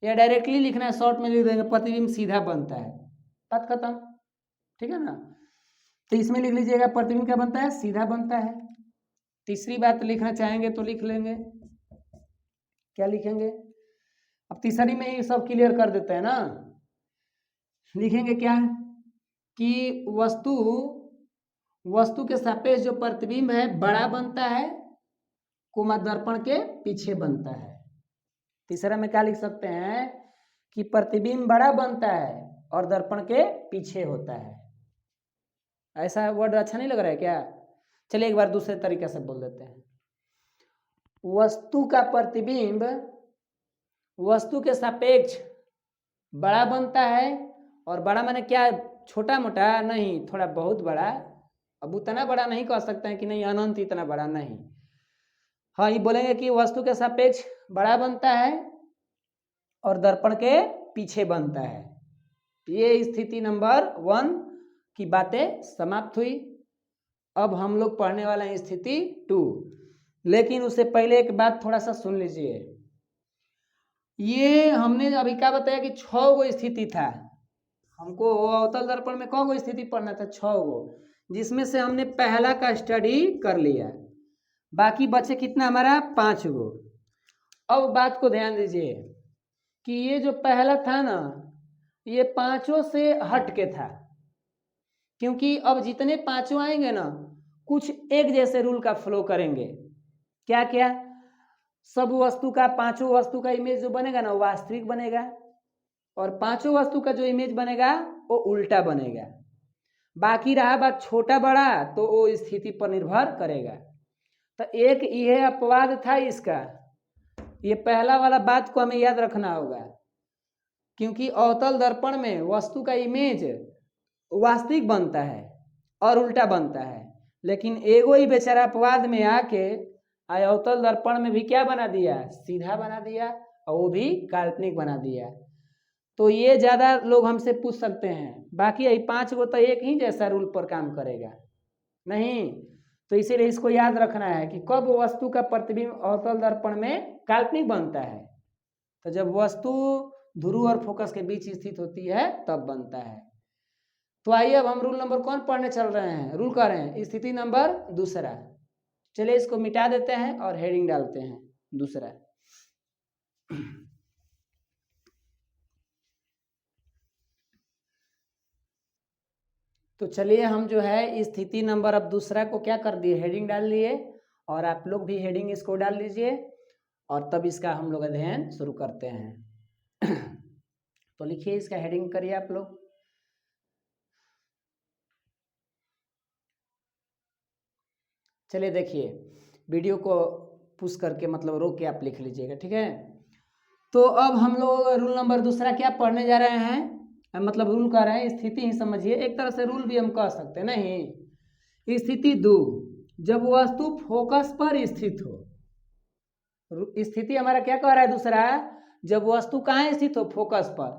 या डायरेक्टली लिखना है, शॉर्ट में लिख देंगे प्रतिबिंब सीधा बनता है, बात खत्म, ठीक है ना। तो इसमें लिख लीजिएगा प्रतिबिंब क्या बनता है? सीधा बनता है। तीसरी बात लिखना चाहेंगे तो लिख लेंगे, क्या लिखेंगे? अब तीसरी में ही सब क्लियर कर देते हैं ना। लिखेंगे क्या कि वस्तु के सापेक्ष जो प्रतिबिंब है बड़ा बनता है, कोमा दर्पण के पीछे बनता है। तीसरा में क्या लिख सकते हैं कि प्रतिबिंब बड़ा बनता है और दर्पण के पीछे होता है। ऐसा वर्ड अच्छा नहीं लग रहा है क्या? चलिए एक बार दूसरे तरीके से बोल देते हैं। वस्तु का प्रतिबिंब वस्तु के सापेक्ष बड़ा बनता है, और बड़ा माने क्या? छोटा मोटा नहीं, थोड़ा बहुत बड़ा। अब उतना बड़ा नहीं कह सकते हैं कि नहीं अनंत इतना बड़ा नहीं। हाँ, ये बोलेंगे कि वस्तु के सापेक्ष बड़ा बनता है और दर्पण के पीछे बनता है। ये स्थिति नंबर 1 की बातें समाप्त हुई। अब हम लोग पढ़ने वाले हैं स्थिति 2। लेकिन उससे पहले एक बात थोड़ा सा सुन लीजिए। ये हमने अभी क्या बताया कि 6 गो स्थिति था। हमको अवतल दर्पण में कौन गो स्थिति पढ़ना था? 6 गो, जिसमें से हमने पहला का स्टडी कर लिया। बाकी बचे कितना हमारा? 5 गो। अब बात को ध्यान दीजिए कि ये जो पहला था ना, ये 5 से हट के था, क्योंकि अब जितने 5 आएंगे ना, कुछ एक जैसे रूल का फ्लो करेंगे। क्या क्या? सब वस्तु का, 5 वस्तु का इमेज जो बनेगा ना, वास्तविक बनेगा, और 5 वस्तु का जो इमेज बनेगा वो उल्टा बनेगा। बाकी रहा बात छोटा बड़ा, तो वो स्थिति पर निर्भर करेगा। तो एक यह अपवाद था इसका, ये पहला वाला बात को हमें याद रखना होगा, क्योंकि अवतल दर्पण में वस्तु का इमेज वास्तविक बनता है और उल्टा बनता है, लेकिन एगो ही बेचारा अपवाद में आके अवतल दर्पण में भी क्या बना दिया? सीधा बना दिया, और वो भी काल्पनिक बना दिया। तो ये ज्यादा लोग हमसे पूछ सकते हैं, बाकी यही 5 गो तो एक ही जैसा रूल पर काम करेगा नहीं। तो इसीलिए इसको याद रखना है कि कब वस्तु का प्रतिबिंब अवतल दर्पण में काल्पनिक बनता है, तो जब वस्तु ध्रुव और फोकस के बीच स्थित होती है तब बनता है। तो आइए अब हम रूल नंबर कौन पढ़ने चल रहे हैं? रूल कर रहे हैं स्थिति नंबर 2। चलिए इसको मिटा देते हैं और हेडिंग डालते हैं 2। तो चलिए हम जो है स्थिति नंबर अब 2 को क्या कर दिए? हेडिंग डाल लिए, और आप लोग भी हेडिंग इसको डाल लीजिए, और तब इसका हम लोग अध्ययन शुरू करते हैं। तो लिखिए, इसका हेडिंग करिए आप लोग। चलिए देखिए, वीडियो को पुश करके मतलब रोक के आप लिख लीजिएगा, ठीक है। तो अब हम लोग रूल नंबर 2 क्या पढ़ने जा रहे हैं? मतलब रूल कर रहे हैं, स्थिति ही समझिए, एक तरह से रूल भी हम कह सकते हैं। नहीं, स्थिति 2, जब वस्तु फोकस पर स्थित हो। स्थिति हमारा क्या कह रहा है? 2, जब वस्तु कहाँ स्थित हो? फोकस पर।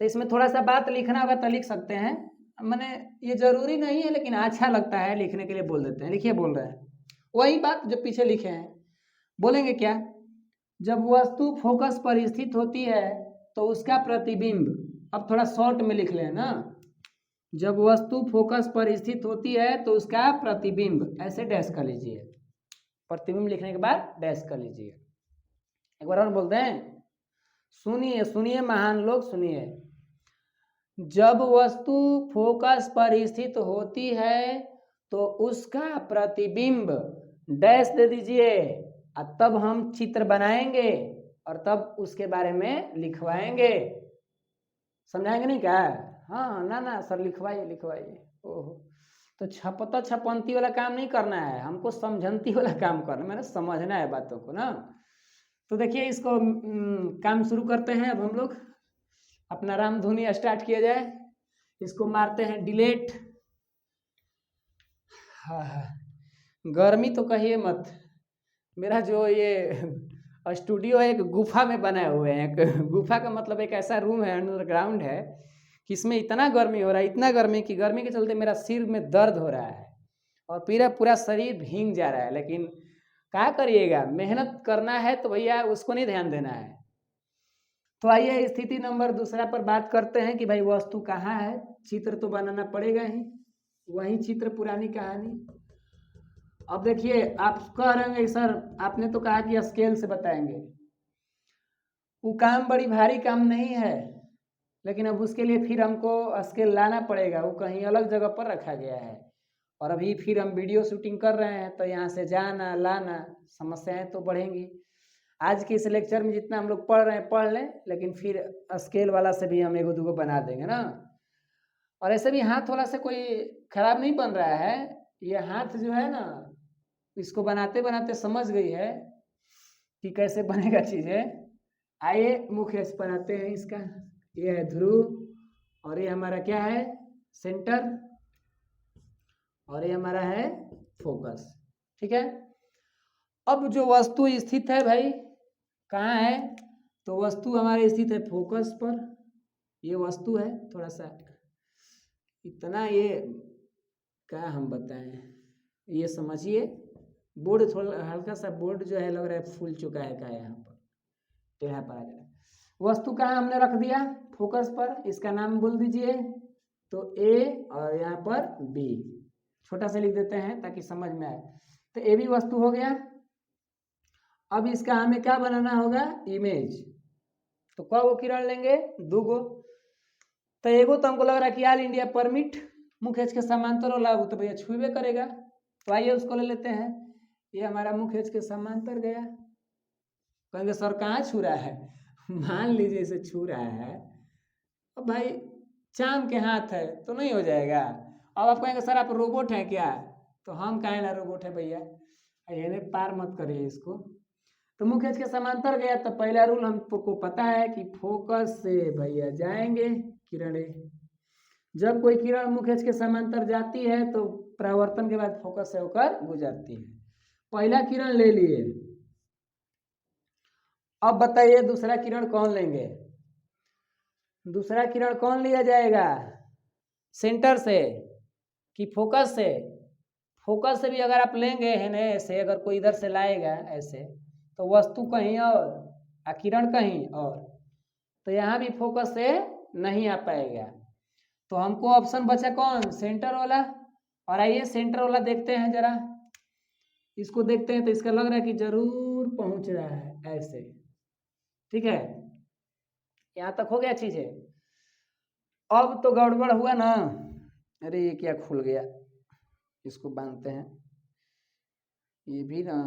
तो इसमें थोड़ा सा बात लिखना होगा तो लिख सकते हैं, मैंने ये जरूरी नहीं है, लेकिन अच्छा लगता है लिखने के लिए बोल देते हैं। लिखिए, बोल रहे हैं वही बात जो पीछे लिखे हैं। बोलेंगे क्या? जब वस्तु फोकस पर स्थित होती है तो उसका प्रतिबिंब, अब थोड़ा शॉर्ट में लिख लें ना, जब वस्तु फोकस पर स्थित होती है तो उसका प्रतिबिंब, ऐसे डैश कर लीजिए, प्रतिबिंब लिखने के बाद डैश कर लीजिए। एक बार और बोलते हैं, सुनिए सुनिए महान लोग, सुनिए। जब वस्तु फोकस पर स्थित होती है तो उसका प्रतिबिंब डैश दे दीजिए, और तब हम चित्र बनाएंगे और तब उसके बारे में लिखवाएंगे। समझाएंगे नहीं क्या? हाँ ना ना सर, लिखवाइए लिखवाइए। ओहो, तो छपता छपंती वाला काम नहीं करना है, हमको समझंती वाला काम करना है, मैंने समझना है बातों को ना। तो देखिए, इसको काम शुरू करते हैं। अब हम लोग अपना रामधुनी स्टार्ट किया जाए, इसको मारते हैं डिलीट। हाँ, गर्मी तो कहिए मत, मेरा जो ये स्टूडियो है एक गुफा में बनाए हुए हैं। एक गुफा का मतलब एक ऐसा रूम है, अंडरग्राउंड है, कि इसमें इतना गर्मी हो रहा है, इतना गर्मी कि गर्मी के चलते मेरा सिर में दर्द हो रहा है और पूरा पूरा शरीर भीग जा रहा है। लेकिन क्या करिएगा, मेहनत करना है तो भैया उसको नहीं ध्यान देना है। तो आइए स्थिति नंबर 2 पर बात करते हैं कि भाई वस्तु कहाँ है। चित्र तो बनाना पड़ेगा ही, वही चित्र पुरानी कहानी। अब देखिए, आप कह रहे हैं सर आपने तो कहा कि स्केल से बताएंगे, वो काम बड़ी भारी काम नहीं है, लेकिन अब उसके लिए फिर हमको स्केल लाना पड़ेगा, वो कहीं अलग जगह पर रखा गया है। और अभी फिर हम वीडियो शूटिंग कर रहे हैं, तो यहाँ से जाना लाना समस्याएं तो बढ़ेंगी। आज के इस लेक्चर में जितना हम लोग पढ़ रहे हैं पढ़ लें, लेकिन फिर स्केल वाला से भी हम 1-2 बना देंगे ना। और ऐसे भी हाथ वाला से कोई खराब नहीं बन रहा है, ये हाथ जो है ना, इसको बनाते बनाते समझ गई है कि कैसे बनेगा चीजें। आइए मुख्य बनाते हैं इसका। ये है ध्रुव, और ये हमारा क्या है? सेंटर, और ये हमारा है फोकस, ठीक है। अब जो वस्तु स्थित है भाई कहाँ है? तो वस्तु हमारे स्थित है फोकस पर। ये वस्तु है, थोड़ा सा इतना ये क्या हम बताएं, ये समझिए। बोर्ड थोड़ा हल्का सा बोर्ड जो है लग रहा है फूल चुका है क्या, यहाँ पर टेढ़ा पड़ा गया। वस्तु कहाँ हमने रख दिया, फोकस पर, इसका नाम बोल दीजिए तो ए और यहाँ पर बी, छोटा सा लिख देते हैं ताकि समझ में आए। तो ए भी वस्तु हो गया। अब इसका हमें क्या बनाना होगा, इमेज। तो क्या वो किरण लेंगे, 2 गो। तो एगो तो हमको लग रहा है कि ऑल इंडिया परमिट मुख्य एज के समांतर वाला, वो तो भैया छुबे करेगा। तो आइए उसको ले लेते हैं। ये हमारा मुख्य एज के समांतर गया। कहेंगे सर कहाँ छू रहा है, मान लीजिए इसे छू रहा है, अब भाई चांद के हाथ है तो नहीं हो जाएगा। अब आप कहेंगे सर आप रोबोट हैं क्या, तो हम काहे ना रोबोट है भैया, ये पार मत करिए इसको। तो मुख्य एज के समांतर गया तो पहला रूल हमको पता है कि फोकस से भैया जाएंगे किरणें। जब कोई किरण मुख्य एज के समांतर जाती है तो परावर्तन के बाद फोकस से होकर गुजरती है। पहला किरण ले लिए। अब बताइए दूसरा किरण कौन लेंगे, दूसरा किरण कौन लिया जाएगा, सेंटर से कि फोकस से। फोकस से भी अगर आप लेंगे है ना ऐसे, अगर कोई इधर से लाएगा ऐसे तो वस्तु कहीं और किरण कहीं और, तो यहाँ भी फोकस से नहीं आ पाएगा। तो हमको ऑप्शन बचा कौन, सेंटर वाला। और आइए सेंटर वाला देखते हैं जरा, इसको देखते हैं तो इसका लग रहा है कि जरूर पहुंच रहा है ऐसे, ठीक है। यहाँ तक हो गया चीजें। अब तो गड़बड़ हुआ ना, अरे ये क्या खुल गया, इसको बांधते हैं, ये भी ना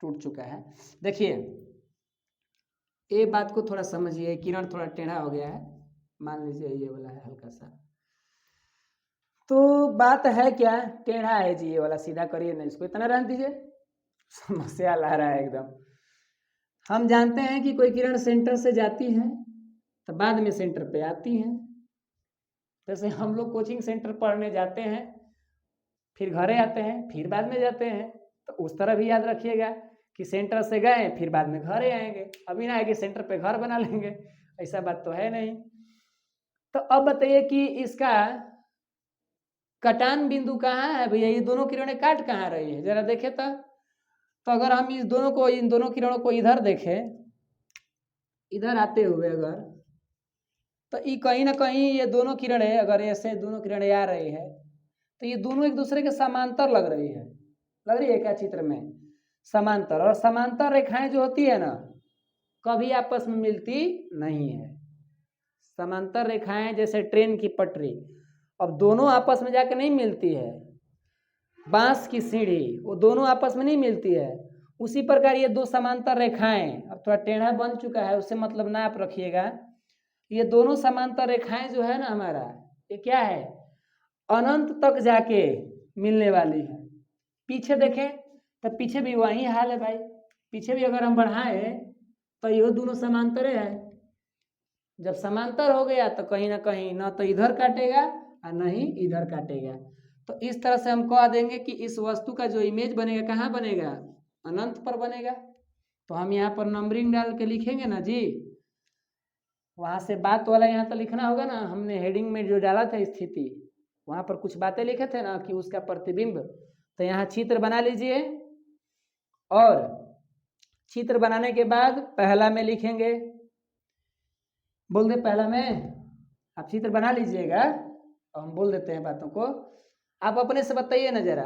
टूट चुका है। देखिए ये बात को थोड़ा समझिए, किरण थोड़ा टेढ़ा हो गया है, मान लीजिए ये वाला है हल्का सा। तो बात है क्या, टेढ़ा है जी ये वाला, सीधा करिए ना इसको, इतना रहने दीजिए, समस्या ला रहा है एकदम। हम जानते हैं कि कोई किरण सेंटर से जाती है तो बाद में सेंटर पे आती है। जैसे हम लोग कोचिंग सेंटर पढ़ने जाते हैं, फिर घरे आते हैं, फिर बाद में जाते हैं, तो उस तरह भी याद रखिएगा कि सेंटर से गए फिर बाद में घरे आएंगे। अभी ना है कि सेंटर पे घर बना लेंगे, ऐसा बात तो है नहीं। तो अब बताइए कि इसका कटान बिंदु कहाँ है भैया, ये दोनों किरणें काट कहाँ रही है, जरा देखे तो अगर हम इन दोनों किरणों को इधर देखें, इधर आते हुए अगर, तो ये कहीं ना कहीं ये दोनों किरणें अगर ऐसे दोनों किरणें आ रही है तो ये दोनों एक दूसरे के समांतर लग रही है क्या चित्र में, समांतर। और समांतर रेखाएं जो होती है ना कभी आपस में मिलती नहीं है। समांतर रेखाएं जैसे ट्रेन की पटरी, अब दोनों आपस में जाकर नहीं मिलती है। बांस की सीढ़ी, वो दोनों आपस में नहीं मिलती है। उसी प्रकार ये दो समांतर रेखाएं, अब थोड़ा टेढ़ा बन चुका है उससे मतलब ना आप रखिएगा, ये दोनों समांतर रेखाएं जो है ना हमारा, ये क्या है, अनंत तक जाके मिलने वाली है। पीछे देखें तो पीछे भी वही हाल है भाई, पीछे भी अगर हम बढ़ाएं तो ये दोनों समांतर है। जब समांतर हो गया तो कहीं ना कहीं ना तो इधर काटेगा और न ही इधर काटेगा। तो इस तरह से हम कह देंगे कि इस वस्तु का जो इमेज बनेगा कहाँ बनेगा, अनंत पर बनेगा। तो हम यहाँ पर नंबरिंग डाल के लिखेंगे ना जी, वहां से बात वाला यहाँ तो लिखना होगा ना, हमने हेडिंग में जो डाला था स्थिति, वहां पर कुछ बातें लिखे थे ना कि उसका प्रतिबिंब। तो यहाँ चित्र बना लीजिए, और चित्र बनाने के बाद पहला में लिखेंगे, बोल दे पहला में, आप चित्र बना लीजिएगा और हम बोल देते हैं बातों को। आप अपने से बताइए ना जरा,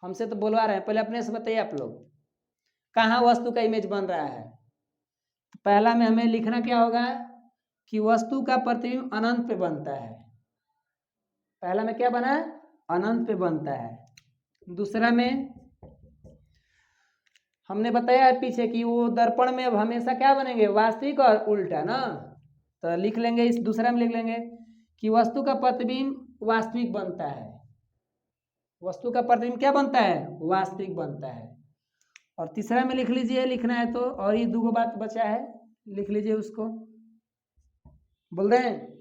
हमसे तो बोलवा रहे हैं, पहले अपने से बताइए आप लोग कहाँ वस्तु का इमेज बन रहा है। तो पहला में हमें लिखना क्या होगा कि वस्तु का प्रतिबिंब अनंत पे बनता है। पहला में क्या बना, अनंत पे बनता है। दूसरा में हमने बताया पीछे कि वो दर्पण में अब हमेशा क्या बनेंगे, वास्तविक और उल्टा ना। तो लिख लेंगे, इस दूसरा में लिख लेंगे कि वस्तु का प्रतिबिंब वास्तविक बनता है। वस्तु का प्रतिबिंब क्या बनता है, वास्तविक बनता है। और तीसरा में लिख लीजिए, लिखना है तो, और ये दो बात बचा है, लिख लीजिए उसको, बोल रहे हैं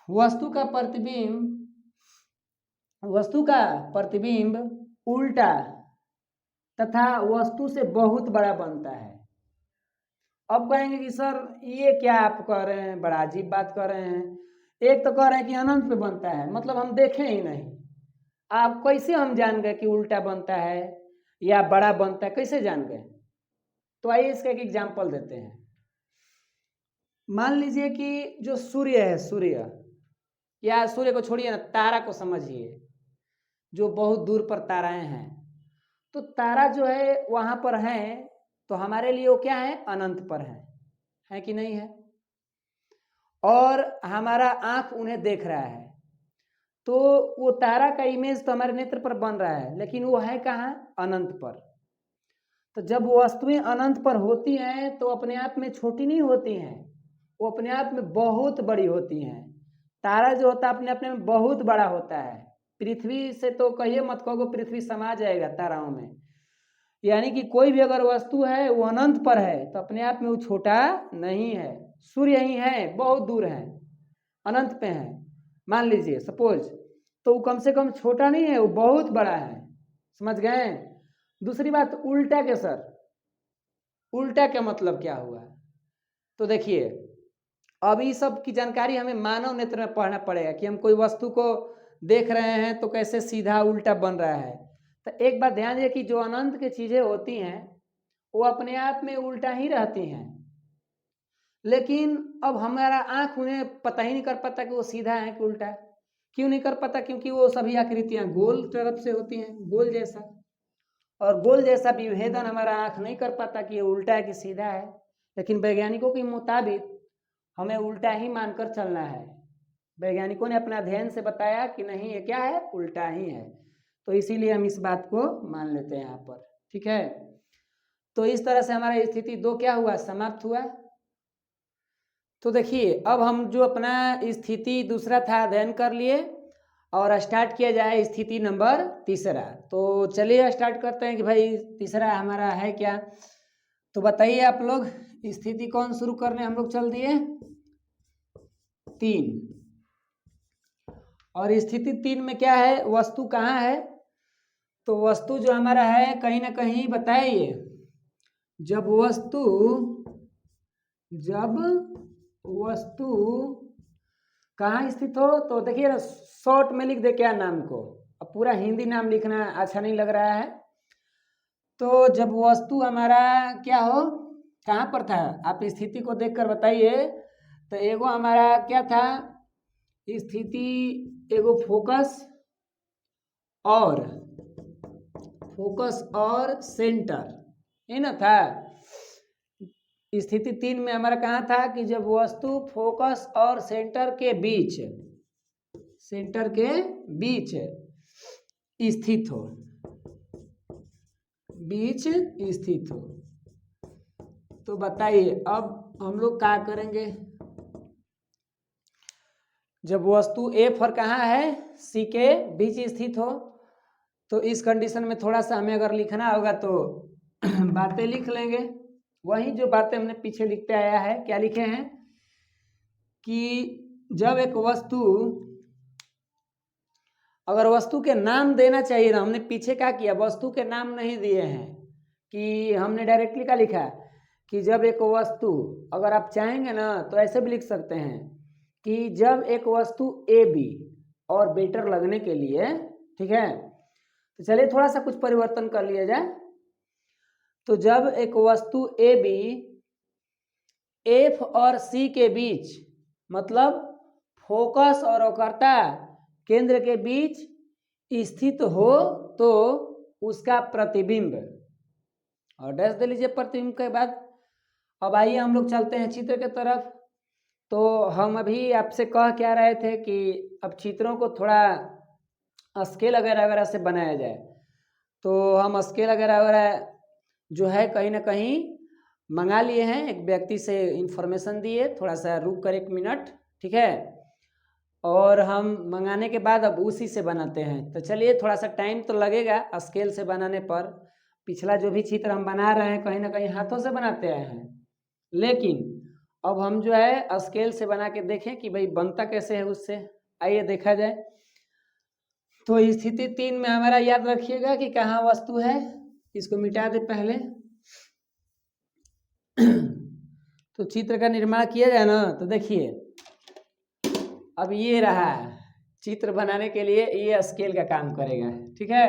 वस्तु का प्रतिबिंब उल्टा तथा वस्तु से बहुत बड़ा बनता है। अब कहेंगे कि सर ये क्या आप कह रहे हैं, बड़ा अजीब बात कह रहे हैं। एक तो कह रहे हैं कि अनंत पे बनता है, मतलब हम देखें ही नहीं, आप कैसे हम जान गए कि उल्टा बनता है या बड़ा बनता है, कैसे जान गए? तो आइए इसका एक एग्जाम्पल देते हैं। मान लीजिए कि जो सूर्य है, सूर्य या सूर्य को छोड़िए ना, तारा को समझिए, जो बहुत दूर पर ताराएं हैं। तो तारा जो है वहां पर है, तो हमारे लिए वो क्या है? अनंत पर है कि नहीं है? और हमारा आंख उन्हें देख रहा है, तो वो तारा का इमेज तो हमारे नेत्र पर बन रहा है, लेकिन वो है कहाँ? अनंत पर। तो जब वस्तुएं अनंत पर होती हैं तो अपने आप में छोटी नहीं होती हैं, वो अपने आप में बहुत बड़ी होती हैं। तारा जो होता है अपने में बहुत बड़ा होता है। पृथ्वी से तो कहिए मत, कहो पृथ्वी समा जाएगा ताराओं में। यानी कि कोई भी अगर वस्तु है वो अनंत पर है तो अपने आप में वो छोटा नहीं है। सूर्य ही है, बहुत दूर है, अनंत पे है मान लीजिए सपोज, तो वो कम से कम छोटा नहीं है, वो बहुत बड़ा है। समझ गए? दूसरी बात, उल्टा के सर, उल्टा का मतलब क्या हुआ? तो देखिए, अब इस सब की जानकारी हमें मानव नेत्र में पढ़ना पड़ेगा कि हम कोई वस्तु को देख रहे हैं तो कैसे सीधा उल्टा बन रहा है। तो एक बात ध्यान दिए कि जो अनंत की चीजें होती हैं वो अपने आप में उल्टा ही रहती हैं, लेकिन अब हमारा आंख उन्हें पता ही नहीं कर पाता कि वो सीधा है कि उल्टा है। क्यों नहीं कर पाता? क्योंकि वो सभी आकृतियां गोल तरफ से होती हैं, गोल जैसा, और गोल जैसा विभेदन हमारा आंख नहीं कर पाता कि ये उल्टा है कि सीधा है। लेकिन वैज्ञानिकों के मुताबिक हमें उल्टा ही मानकर चलना है। वैज्ञानिकों ने अपना अध्ययन से बताया कि नहीं, ये क्या है? उल्टा ही है। तो इसीलिए हम इस बात को मान लेते हैं यहाँ पर। ठीक है, तो इस तरह से हमारा स्थिति 2 क्या हुआ? समाप्त हुआ। तो देखिए, अब हम जो अपना स्थिति दूसरा था अध्ययन कर लिए, और स्टार्ट किया जाए स्थिति नंबर 3। तो चलिए स्टार्ट करते हैं कि भाई तीसरा हमारा है क्या। तो बताइए आप लोग, स्थिति कौन शुरू करने हम लोग चल दिए? 3। और स्थिति 3 में क्या है? वस्तु कहाँ है? तो वस्तु जो हमारा है कहीं ना कहीं बताइए, जब वस्तु कहाँ स्थित हो, तो देखिए ना, शॉर्ट में लिख दे क्या नाम को, अब पूरा हिंदी नाम लिखना अच्छा नहीं लग रहा है। तो जब वस्तु हमारा क्या हो, कहाँ पर था, आप स्थिति को देखकर बताइए। तो एगो हमारा क्या था स्थिति? एगो फोकस और सेंटर, ये ना था। स्थिति 3 में हमारा कहाँ था कि जब वस्तु फोकस और सेंटर के बीच स्थित हो। तो बताइए अब हम लोग क्या करेंगे? जब वस्तु ए पर कहाँ है? सी के बीच स्थित हो, तो इस कंडीशन में थोड़ा सा हमें अगर लिखना होगा तो बातें लिख लेंगे। वही जो बातें हमने पीछे लिखते आया है, क्या लिखे हैं कि जब एक वस्तु, अगर वस्तु के नाम देना चाहिए ना, हमने पीछे क्या किया? वस्तु के नाम नहीं दिए हैं, कि हमने डायरेक्टली क्या लिखा कि जब एक वस्तु, अगर आप चाहेंगे ना तो ऐसे भी लिख सकते हैं कि जब एक वस्तु ए बी, और बेटर लगने के लिए, ठीक है, तो चलिए थोड़ा सा कुछ परिवर्तन कर लिया जाए। तो जब एक वस्तु ए बी एफ और सी के बीच, मतलब फोकस और वक्रता केंद्र के बीच स्थित हो, तो उसका प्रतिबिंब, और डैश दे लीजिए प्रतिबिंब के बाद। अब आइए हम लोग चलते हैं चित्र के तरफ। तो हम अभी आपसे कह क्या रहे थे कि अब चित्रों को थोड़ा स्केल वगैरह से बनाया जाए। तो हम स्केल वगैरह जो है कहीं ना कहीं मंगा लिए हैं, एक व्यक्ति से इंफॉर्मेशन दिए, थोड़ा सा रुक कर 1 मिनट, ठीक है, और हम मंगाने के बाद अब उसी से बनाते हैं। तो चलिए, थोड़ा सा टाइम तो लगेगा स्केल से बनाने पर। पिछला जो भी चित्र हम बना रहे हैं कहीं ना कहीं हाथों से बनाते आए हैं, लेकिन अब हम जो है स्केल से बना के देखें कि भाई बनता कैसे है उससे। आइए देखा जाए। तो स्थिति 3 में हमारा याद रखिएगा कि कहाँ वस्तु है, इसको मिटा दे पहले। तो चित्र का निर्माण किया जाए ना, तो देखिए अब ये रहा चित्र बनाने के लिए ये स्केल का काम करेगा। ठीक है,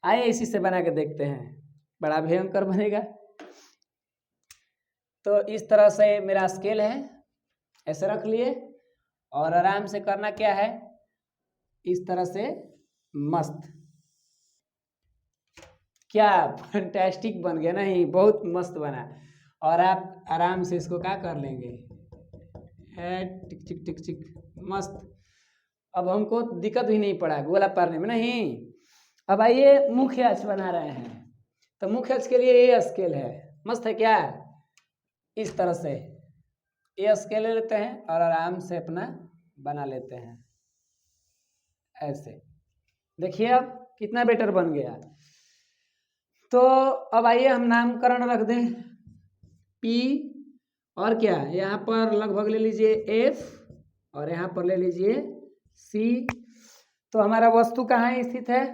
आइए इसी से बना के देखते हैं, बड़ा भयंकर बनेगा। तो इस तरह से मेरा स्केल है, ऐसे रख लिए और आराम से करना क्या है, इस तरह से मस्त। क्या फैंटास्टिक बन गया, नहीं बहुत मस्त बना। और आप आराम से इसको क्या कर लेंगे, टिक टिक टिक टिक मस्त। अब हमको दिक्कत भी नहीं पड़ा गोला पारने में, नहीं। अब आइए मुख्य अक्ष बना रहे हैं, तो मुख्य अक्ष के लिए ये स्केल है, मस्त है क्या। इस तरह से ये स्केल ले लेते हैं और आराम से अपना बना लेते हैं ऐसे। देखिए अब कितना बेटर बन गया। तो अब आइए हम नामकरण रख दें P, और क्या यहाँ पर लगभग ले लीजिए F और यहाँ पर ले लीजिए C। तो हमारा वस्तु कहाँ स्थित है,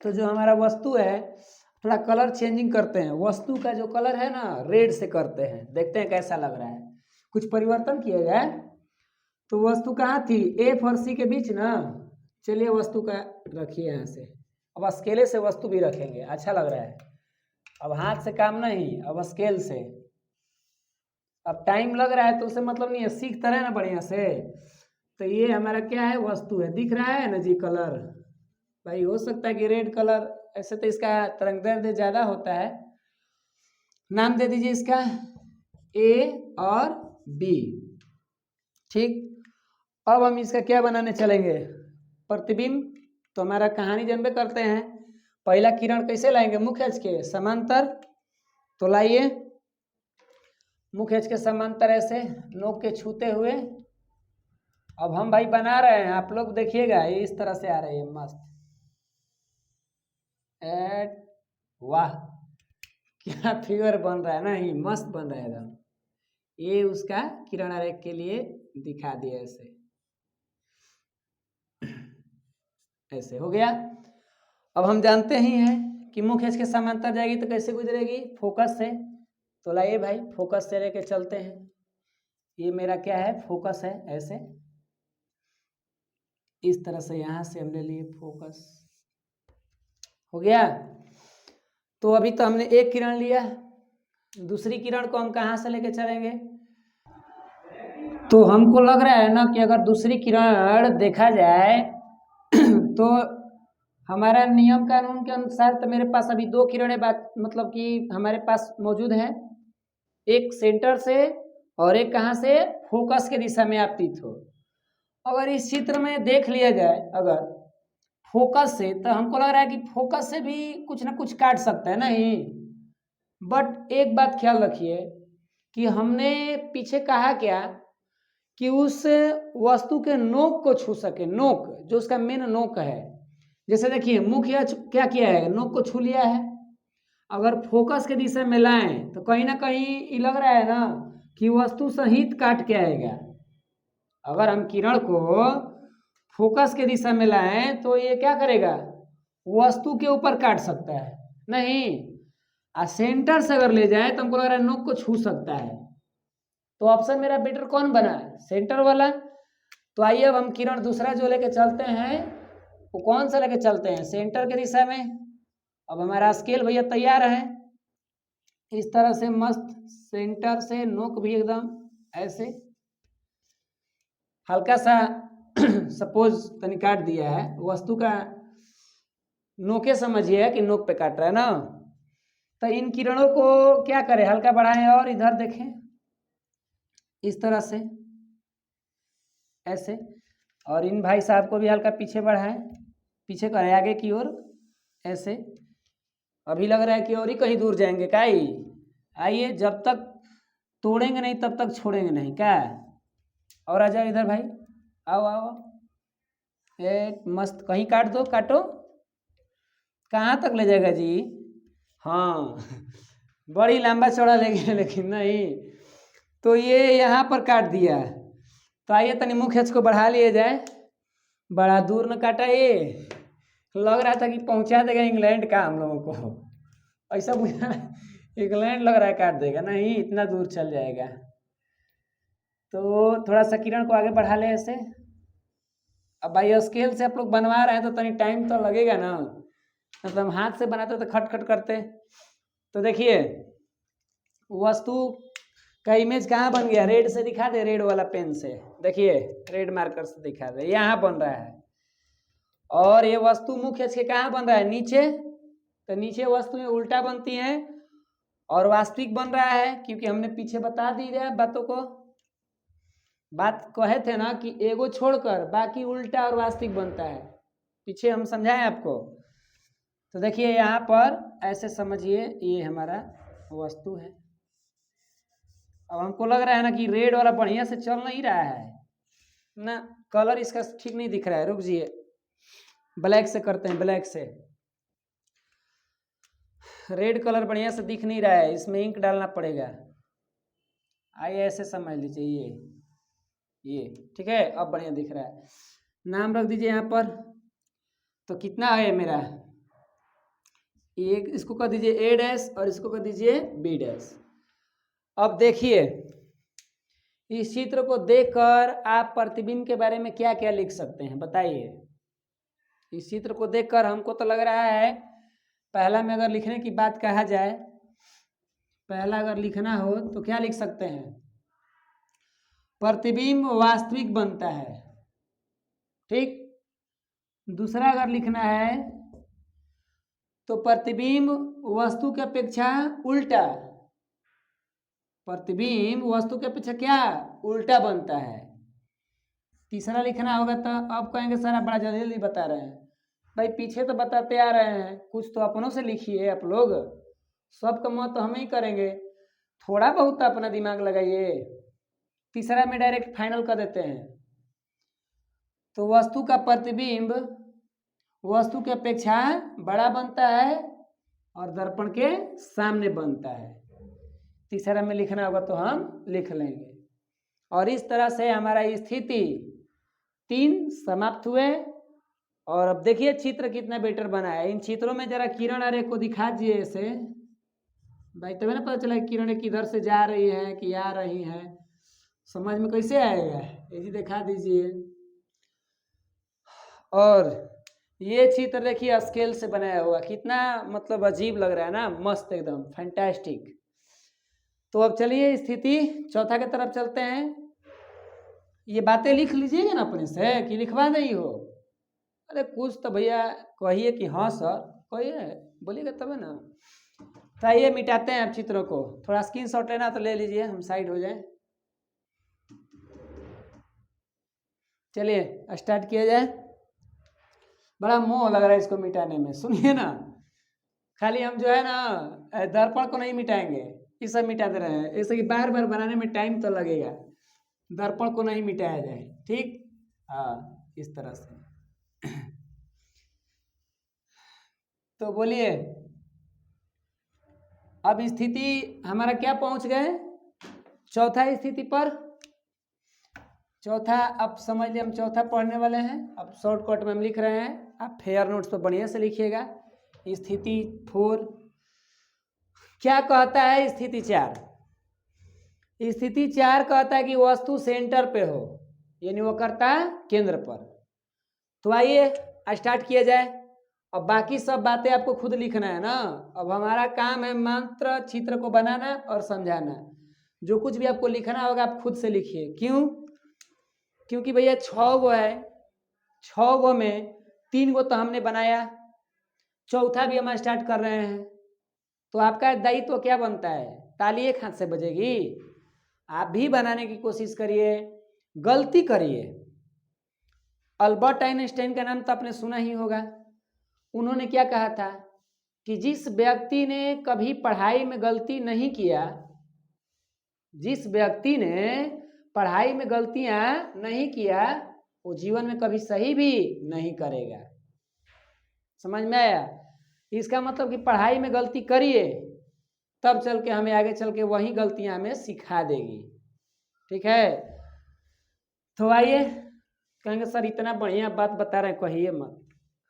तो जो हमारा वस्तु है थोड़ा कलर चेंजिंग करते हैं, वस्तु का जो कलर है ना रेड से करते हैं, देखते हैं कैसा लग रहा है। कुछ परिवर्तन किया जाए। तो वस्तु कहाँ थी, F और C के बीच ना। चलिए वस्तु का रखिए यहाँ से, अब स्केले से वस्तु भी रखेंगे, अच्छा लग रहा है। अब हाथ से काम नहीं, अब स्केल से। अब टाइम लग रहा है तो उसे मतलब नहीं है, सीखता रहे ना बढ़िया से। तो ये हमारा क्या है, वस्तु है, दिख रहा है ना जी कलर। भाई हो सकता है कि रेड कलर, ऐसे तो इसका तरंगदैर्ध्य ज़्यादा होता है। नाम दे दीजिए इसका A और B। ठीक, अब हम इसका क्या बनाने चलेंगे, प्रतिबिंब। तो हमारा कहानी जनबे करते हैं, पहला किरण कैसे लाएंगे, मुख्य अक्ष के समांतर। तो लाइए मुख्य अक्ष के समांतर ऐसे नोक के छूते हुए। अब हम भाई बना रहे हैं, आप लोग देखिएगा, ये इस तरह से आ रही है मस्त। वाह क्या फिगर बन रहा है ना, ही मस्त बन रहा है एकदम। ये उसका किरण आरेख के लिए दिखा दिया ऐसे, ऐसे हो गया। अब हम जानते ही हैं कि मुख्य अक्ष के समांतर जाएगी तो कैसे गुजरेगी, फोकस से। तो लाइए भाई फोकस से लेके चलते हैं। ये मेरा क्या है, फोकस है, ऐसे इस तरह से यहाँ से हमने लिए फोकस, हो गया। तो अभी तो हमने एक किरण लिया, दूसरी किरण को हम कहाँ से लेके चलेंगे। तो हमको लग रहा है ना कि अगर दूसरी किरण देखा जाए तो हमारा नियम कानून के अनुसार तो मेरे पास अभी दो किरणें बात मतलब कि हमारे पास मौजूद है, एक सेंटर से और एक कहाँ से, फोकस के दिशा में आपतित हो। अगर इस चित्र में देख लिया जाए अगर फोकस से, तो हमको लग रहा है कि फोकस से भी कुछ ना कुछ काट सकता है, नहीं। बट एक बात ख्याल रखिए कि हमने पीछे कहा क्या कि उस वस्तु के नोक को छू सके, नोक जो उसका मेन नोक है। जैसे देखिए मुख्य क्या किया है, नोक को छू लिया है। अगर फोकस के दिशा में लाएं तो कहीं ना कहीं ये लग रहा है ना कि वस्तु सहित काट के आएगा। अगर हम किरण को फोकस के दिशा में लाएं तो ये क्या करेगा, वस्तु के ऊपर काट सकता है, नहीं। सेंटर से अगर ले जाए तो हमको लग रहा है नोक को छू सकता है। तो ऑप्शन मेरा बेटर कौन बना है, सेंटर वाला। तो आइए अब हम किरण दूसरा जो लेके चलते हैं वो कौन सा लेके चलते हैं, सेंटर के दिशा में। अब हमारा स्केल भैया तैयार है, इस तरह से मस्त सेंटर से नोक भी एकदम ऐसे हल्का सा सपोज तनी काट दिया है, वस्तु का नोके समझिए कि नोक पे काट रहा है ना। तो इन किरणों को क्या करें, हल्का बढ़ाएं और इधर देखें इस तरह से ऐसे, और इन भाई साहब को भी हल्का पीछे बढ़ाएं, पीछे करें आगे की ओर ऐसे। अभी लग रहा है कि और ही कहीं दूर जाएंगे क्या ही। आइए जब तक तोड़ेंगे नहीं तब तक छोड़ेंगे नहीं क्या। और आ जाओ इधर भाई, आओ आओ, एक मस्त कहीं काट दो, काटो। कहाँ तक ले जाएगा जी, हाँ बड़ी लंबा चौड़ा ले गया लेकिन नहीं। तो ये यहाँ पर काट दिया। तो आइए तनी मुख्य अक्ष को बढ़ा लिए जाए, बड़ा दूर न काटा, ये लग रहा था कि पहुंचा देगा इंग्लैंड का हम लोगों को, ऐसा बुझा इंग्लैंड लग रहा है काट देगा, नहीं इतना दूर चल जाएगा। तो थोड़ा सा किरण को आगे बढ़ा ले ऐसे, अब भाई स्केल से आप लोग बनवा रहे हैं तो तनी टाइम तो लगेगा ना, मतलब हम हाथ से बनाते तो खट खट करते। तो देखिए वस्तु का इमेज कहाँ बन गया, रेड से दिखा दे, रेड वाला पेन से देखिए, रेड मार्कर से दिखा दे, यहाँ बन रहा है। और ये वस्तु मुख्य से कहाँ बन रहा है, नीचे। तो नीचे वस्तुएं उल्टा बनती हैं और वास्तविक बन रहा है, क्योंकि हमने पीछे बता दी है बातों को। बात कहे थे ना कि एगो छोड़कर बाकी उल्टा और वास्तविक बनता है, पीछे हम समझाएं आपको। तो देखिए यहाँ पर ऐसे समझिए, ये हमारा वस्तु है। अब हमको लग रहा है ना कि रेड वाला बढ़िया से चल नहीं रहा है ना, कलर इसका ठीक नहीं दिख रहा है, रुक जाइए ब्लैक से करते हैं, ब्लैक से। रेड कलर बढ़िया से दिख नहीं रहा है, इसमें इंक डालना पड़ेगा। आइए ऐसे समझ लीजिए, ये ठीक है, अब बढ़िया दिख रहा है। नाम रख दीजिए यहाँ पर। तो कितना है मेरा, एक इसको कर दीजिए ए डैश और इसको कर दीजिए बी डैश। अब देखिए इस चित्र को देखकर आप प्रतिबिंब के बारे में क्या क्या लिख सकते हैं, बताइए। इस चित्र को देखकर हमको तो लग रहा है, पहला में अगर लिखने की बात कहा जाए, पहला अगर लिखना हो तो क्या लिख सकते हैं, प्रतिबिंब वास्तविक बनता है, ठीक। दूसरा अगर लिखना है तो प्रतिबिंब वस्तु की अपेक्षा उल्टा, प्रतिबिंब वस्तु के अपेक्षा क्या उल्टा बनता है। तीसरा लिखना होगा तो अब कहेंगे सर आप बड़ा जल्दी जल्दी बता रहे हैं। भाई पीछे तो बताते आ रहे हैं, कुछ तो अपनों से लिखिए आप लोग, सबका मत तो हम ही करेंगे, थोड़ा बहुत तो अपना दिमाग लगाइए। तीसरा में डायरेक्ट फाइनल कर देते हैं। तो वस्तु का प्रतिबिंब वस्तु की अपेक्षा बड़ा बनता है और दर्पण के सामने बनता है। तीसरा में लिखना होगा तो हम लिख लेंगे। और इस तरह से हमारा स्थिति 3 समाप्त हुए। और अब देखिए चित्र कितना बेटर बना है। इन चित्रों में जरा किरण अरे को दिखा दीजिए ऐसे, भाई तभी ना पता चला किरण किधर से जा रही है कि आ रही है, समझ में कैसे आएगा, ये दिखा दीजिए। और ये चित्र देखिए स्केल से बनाया हुआ, कितना मतलब अजीब लग रहा है ना, मस्त एकदम फैंटास्टिक। तो अब चलिए स्थिति चौथा की तरफ चलते हैं। ये बातें लिख लीजिएगा ना अपने से कि लिखवा नहीं हो, अरे कुछ तो भैया कहिए कि हाँ सर कहिए, बोलिएगा तब ना। तो आइए मिटाते हैं अब चित्रों को, थोड़ा स्क्रीनशॉट लेना तो ले लीजिए, हम साइड हो जाए। चलिए स्टार्ट किया जाए। बड़ा मोह लग रहा है इसको मिटाने में, सुनिए ना, खाली हम जो है ना दर्पण को नहीं मिटाएंगे, ये सब मिटा दे रहे हैं, ऐसे कि बार बार बनाने में टाइम तो लगेगा, दर्पण को नहीं मिटाया जाए, ठीक। हाँ इस तरह से। तो बोलिए अब स्थिति हमारा क्या पहुंच गए, चौथा स्थिति पर। चौथा अब समझ लिया, हम चौथा पढ़ने वाले हैं। अब शॉर्टकट में हम लिख रहे हैं, आप फेयर नोट्स पर बढ़िया से लिखिएगा। स्थिति 4 क्या कहता है, स्थिति 4, स्थिति 4 कहता है कि वस्तु सेंटर पे हो, यानी वो करता है केंद्र पर। तो आइए स्टार्ट किया जाए। अब बाकी सब बातें आपको खुद लिखना है ना, अब हमारा काम है मात्र चित्र को बनाना और समझाना। जो कुछ भी आपको लिखना होगा आप खुद से लिखिए। क्यों, क्योंकि भैया 6 गो है, 6 गो में 3 गो तो हमने बनाया, चौथा भी हम स्टार्ट कर रहे हैं। तो आपका दायित्व तो क्या बनता है, ताली एक हाथ से बजेगी, आप भी बनाने की कोशिश करिए, गलती करिए। अल्बर्ट आइंस्टाइन का नाम तो आपने सुना ही होगा। उन्होंने क्या कहा था कि जिस व्यक्ति ने कभी पढ़ाई में गलती नहीं किया, जिस व्यक्ति ने पढ़ाई में गलतियां नहीं किया, वो जीवन में कभी सही भी नहीं करेगा। समझ में आया? इसका मतलब कि पढ़ाई में गलती करिए, तब चल के हमें आगे चल के वही गलतियां हमें सिखा देगी, ठीक है। तो आइए, कहेंगे सर इतना बढ़िया बात बता रहे हैं, कहिए मत।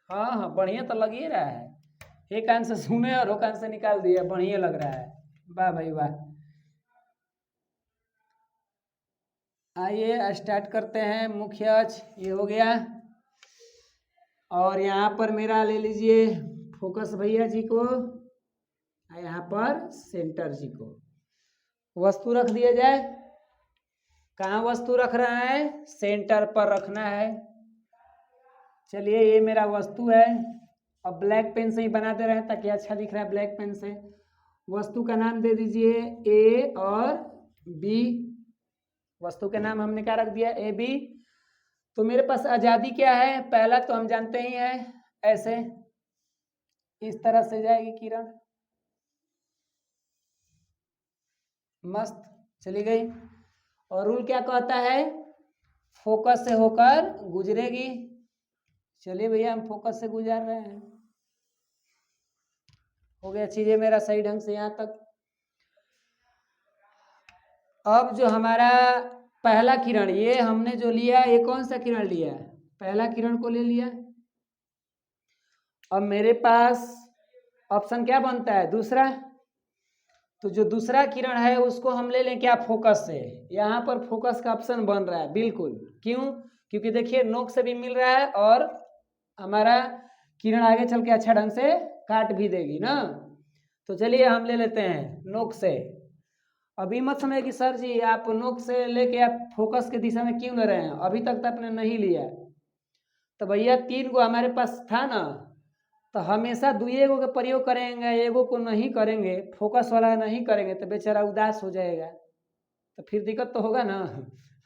हाँ हाँ बढ़िया तो लग ही रहा है, एक कान से सुने और एक कान से निकाल दिया, बढ़िया लग रहा है, वाह भाई वाह। आइए स्टार्ट करते हैं। मुख्य अक्ष ये हो गया, और यहाँ पर मेरा ले लीजिए फोकस भैया जी को, यहाँ पर सेंटर जी को। वस्तु रख दिया जाए। कहाँ वस्तु रख रहा है? सेंटर पर रखना है। चलिए ये मेरा वस्तु है। अब ब्लैक पेन से ही बना दे रहे हैं ताकि अच्छा दिख रहा है ब्लैक पेन से। वस्तु का नाम दे दीजिए ए और बी। वस्तु के नाम हमने क्या रख दिया? A B. तो मेरे पास आज़ादी क्या है? पहला तो हम जानते ही हैं, ऐसे इस तरह से जाएगी किरण, मस्त चली गई। और रूल क्या कहता है? फोकस से होकर गुजरेगी। चलिए भैया हम फोकस से गुजार रहे हैं। हो गया चीजें मेरा सही ढंग से यहाँ तक। अब जो हमारा पहला किरण, ये हमने जो लिया, ये कौन सा किरण लिया? पहला किरण को ले लिया। अब मेरे पास ऑप्शन क्या बनता है? दूसरा। तो जो दूसरा किरण है उसको हम ले लें क्या? फोकस से। यहाँ पर फोकस का ऑप्शन बन रहा है बिल्कुल। क्यों? क्योंकि देखिए नोक से भी मिल रहा है और हमारा किरण आगे चल के अच्छा ढंग से काट भी देगी ना। तो चलिए हम ले लेते हैं नोक से। अभी मत समझिए कि सर जी आप नोक से लेके आप फोकस के दिशा में क्यों ले रहे हैं, अभी तक तो आपने नहीं लिया। तो भैया 3 गो हमारे पास था ना, तो हमेशा दुए गो का प्रयोग करेंगे, एगो को नहीं करेंगे, फोकस वाला नहीं करेंगे तो बेचारा उदास हो जाएगा, तो फिर दिक्कत तो होगा ना।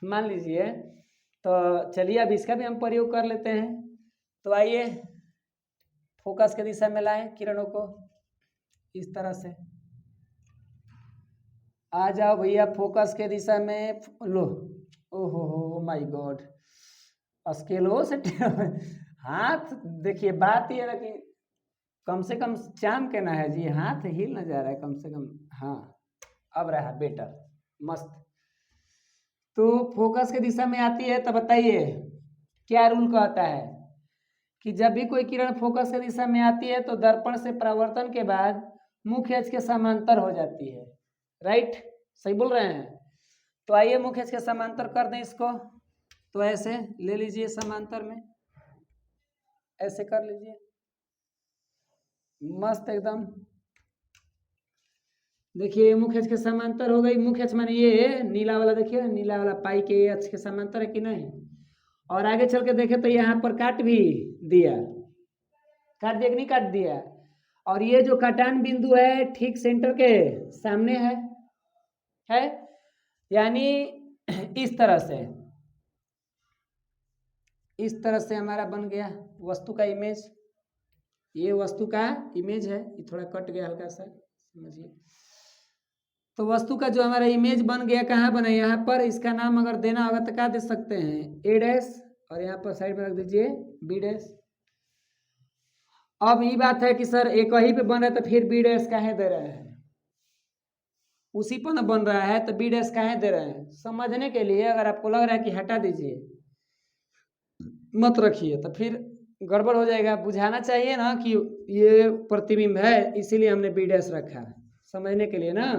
मान लीजिए। तो चलिए अब इसका भी हम प्रयोग कर लेते हैं। तो आइए फोकस के दिशा में लाएं किरणों को इस तरह से। आ जाओ भैया फोकस के दिशा में। लो, ओहो माय गॉड, स्केलो से हाथ देखिए। बात ये ना कि कम से कम चाम के ना है जी, हाथ हिल ना जा रहा है कम से कम। हाँ अब रहा बेटर, मस्त। तो फोकस के दिशा में आती है तो बताइए क्या रूल कहता है कि जब भी कोई किरण फोकस के दिशा में आती है तो दर्पण से परावर्तन के बाद मुख्य अक्ष के समांतर हो जाती है। राइट, सही बोल रहे हैं। तो आइए मुख्य अक्ष के समांतर कर दें इसको। तो ऐसे ले लीजिए समांतर में, ऐसे कर लीजिए, मस्त एकदम। देखिए मुख्य अक्ष के समांतर हो गई। मुख्य अक्ष माने ये नीला वाला, देखिए नीला वाला पाई के अक्ष के समांतर है कि नहीं। और आगे चल के देखे तो यहाँ पर काट भी दिया, काट दिया कि नहीं काट दिया। और ये जो काटान बिंदु है ठीक सेंटर के सामने है यानी इस तरह से हमारा बन गया वस्तु का इमेज। ये वस्तु का इमेज है, ये थोड़ा कट गया हल्का सा, समझिए। तो वस्तु का जो हमारा इमेज बन गया, कहाँ बना? यहाँ पर। इसका नाम अगर देना होगा तो क्या दे सकते हैं? ए डैश, और यहाँ पर साइड में रख दीजिए बी डैश। अब ये बात है कि सर एक ही पे बन रहा है तो फिर बी डैश काहे दे रहे हैं? उसी पर न बन रहा है तो बी डैश काहे दे रहे हैं? समझने के लिए। अगर आपको लग रहा है कि हटा दीजिए, मत रखिए, तो फिर गड़बड़ हो जाएगा। बुझाना चाहिए ना कि ये प्रतिबिंब है, इसीलिए हमने बी डैश रखा, समझने के लिए ना।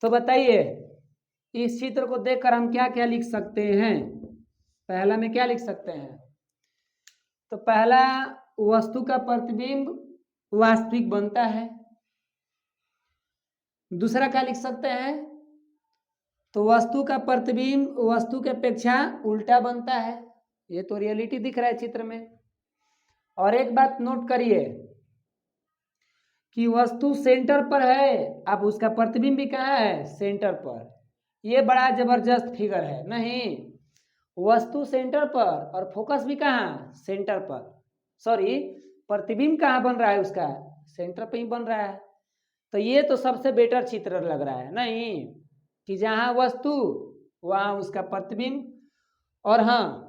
तो बताइए इस चित्र को देखकर हम क्या क्या लिख सकते हैं? पहला में क्या लिख सकते हैं? तो पहला, वस्तु का प्रतिबिंब वास्तविक बनता है। दूसरा क्या लिख सकते हैं? तो वस्तु का प्रतिबिंब वस्तु के अपेक्षा उल्टा बनता है। ये तो रियलिटी दिख रहा है चित्र में। और एक बात नोट करिए कि वस्तु सेंटर पर है, अब उसका प्रतिबिंब भी कहाँ है? सेंटर पर। ये बड़ा जबरदस्त फिगर है नहीं? वस्तु सेंटर पर और फोकस भी कहाँ? सेंटर पर। सॉरी, प्रतिबिंब कहाँ बन रहा है उसका? सेंटर पे ही बन रहा है। तो ये तो सबसे बेटर चित्र लग रहा है नहीं, कि जहाँ वस्तु वहाँ उसका प्रतिबिंब। और हाँ,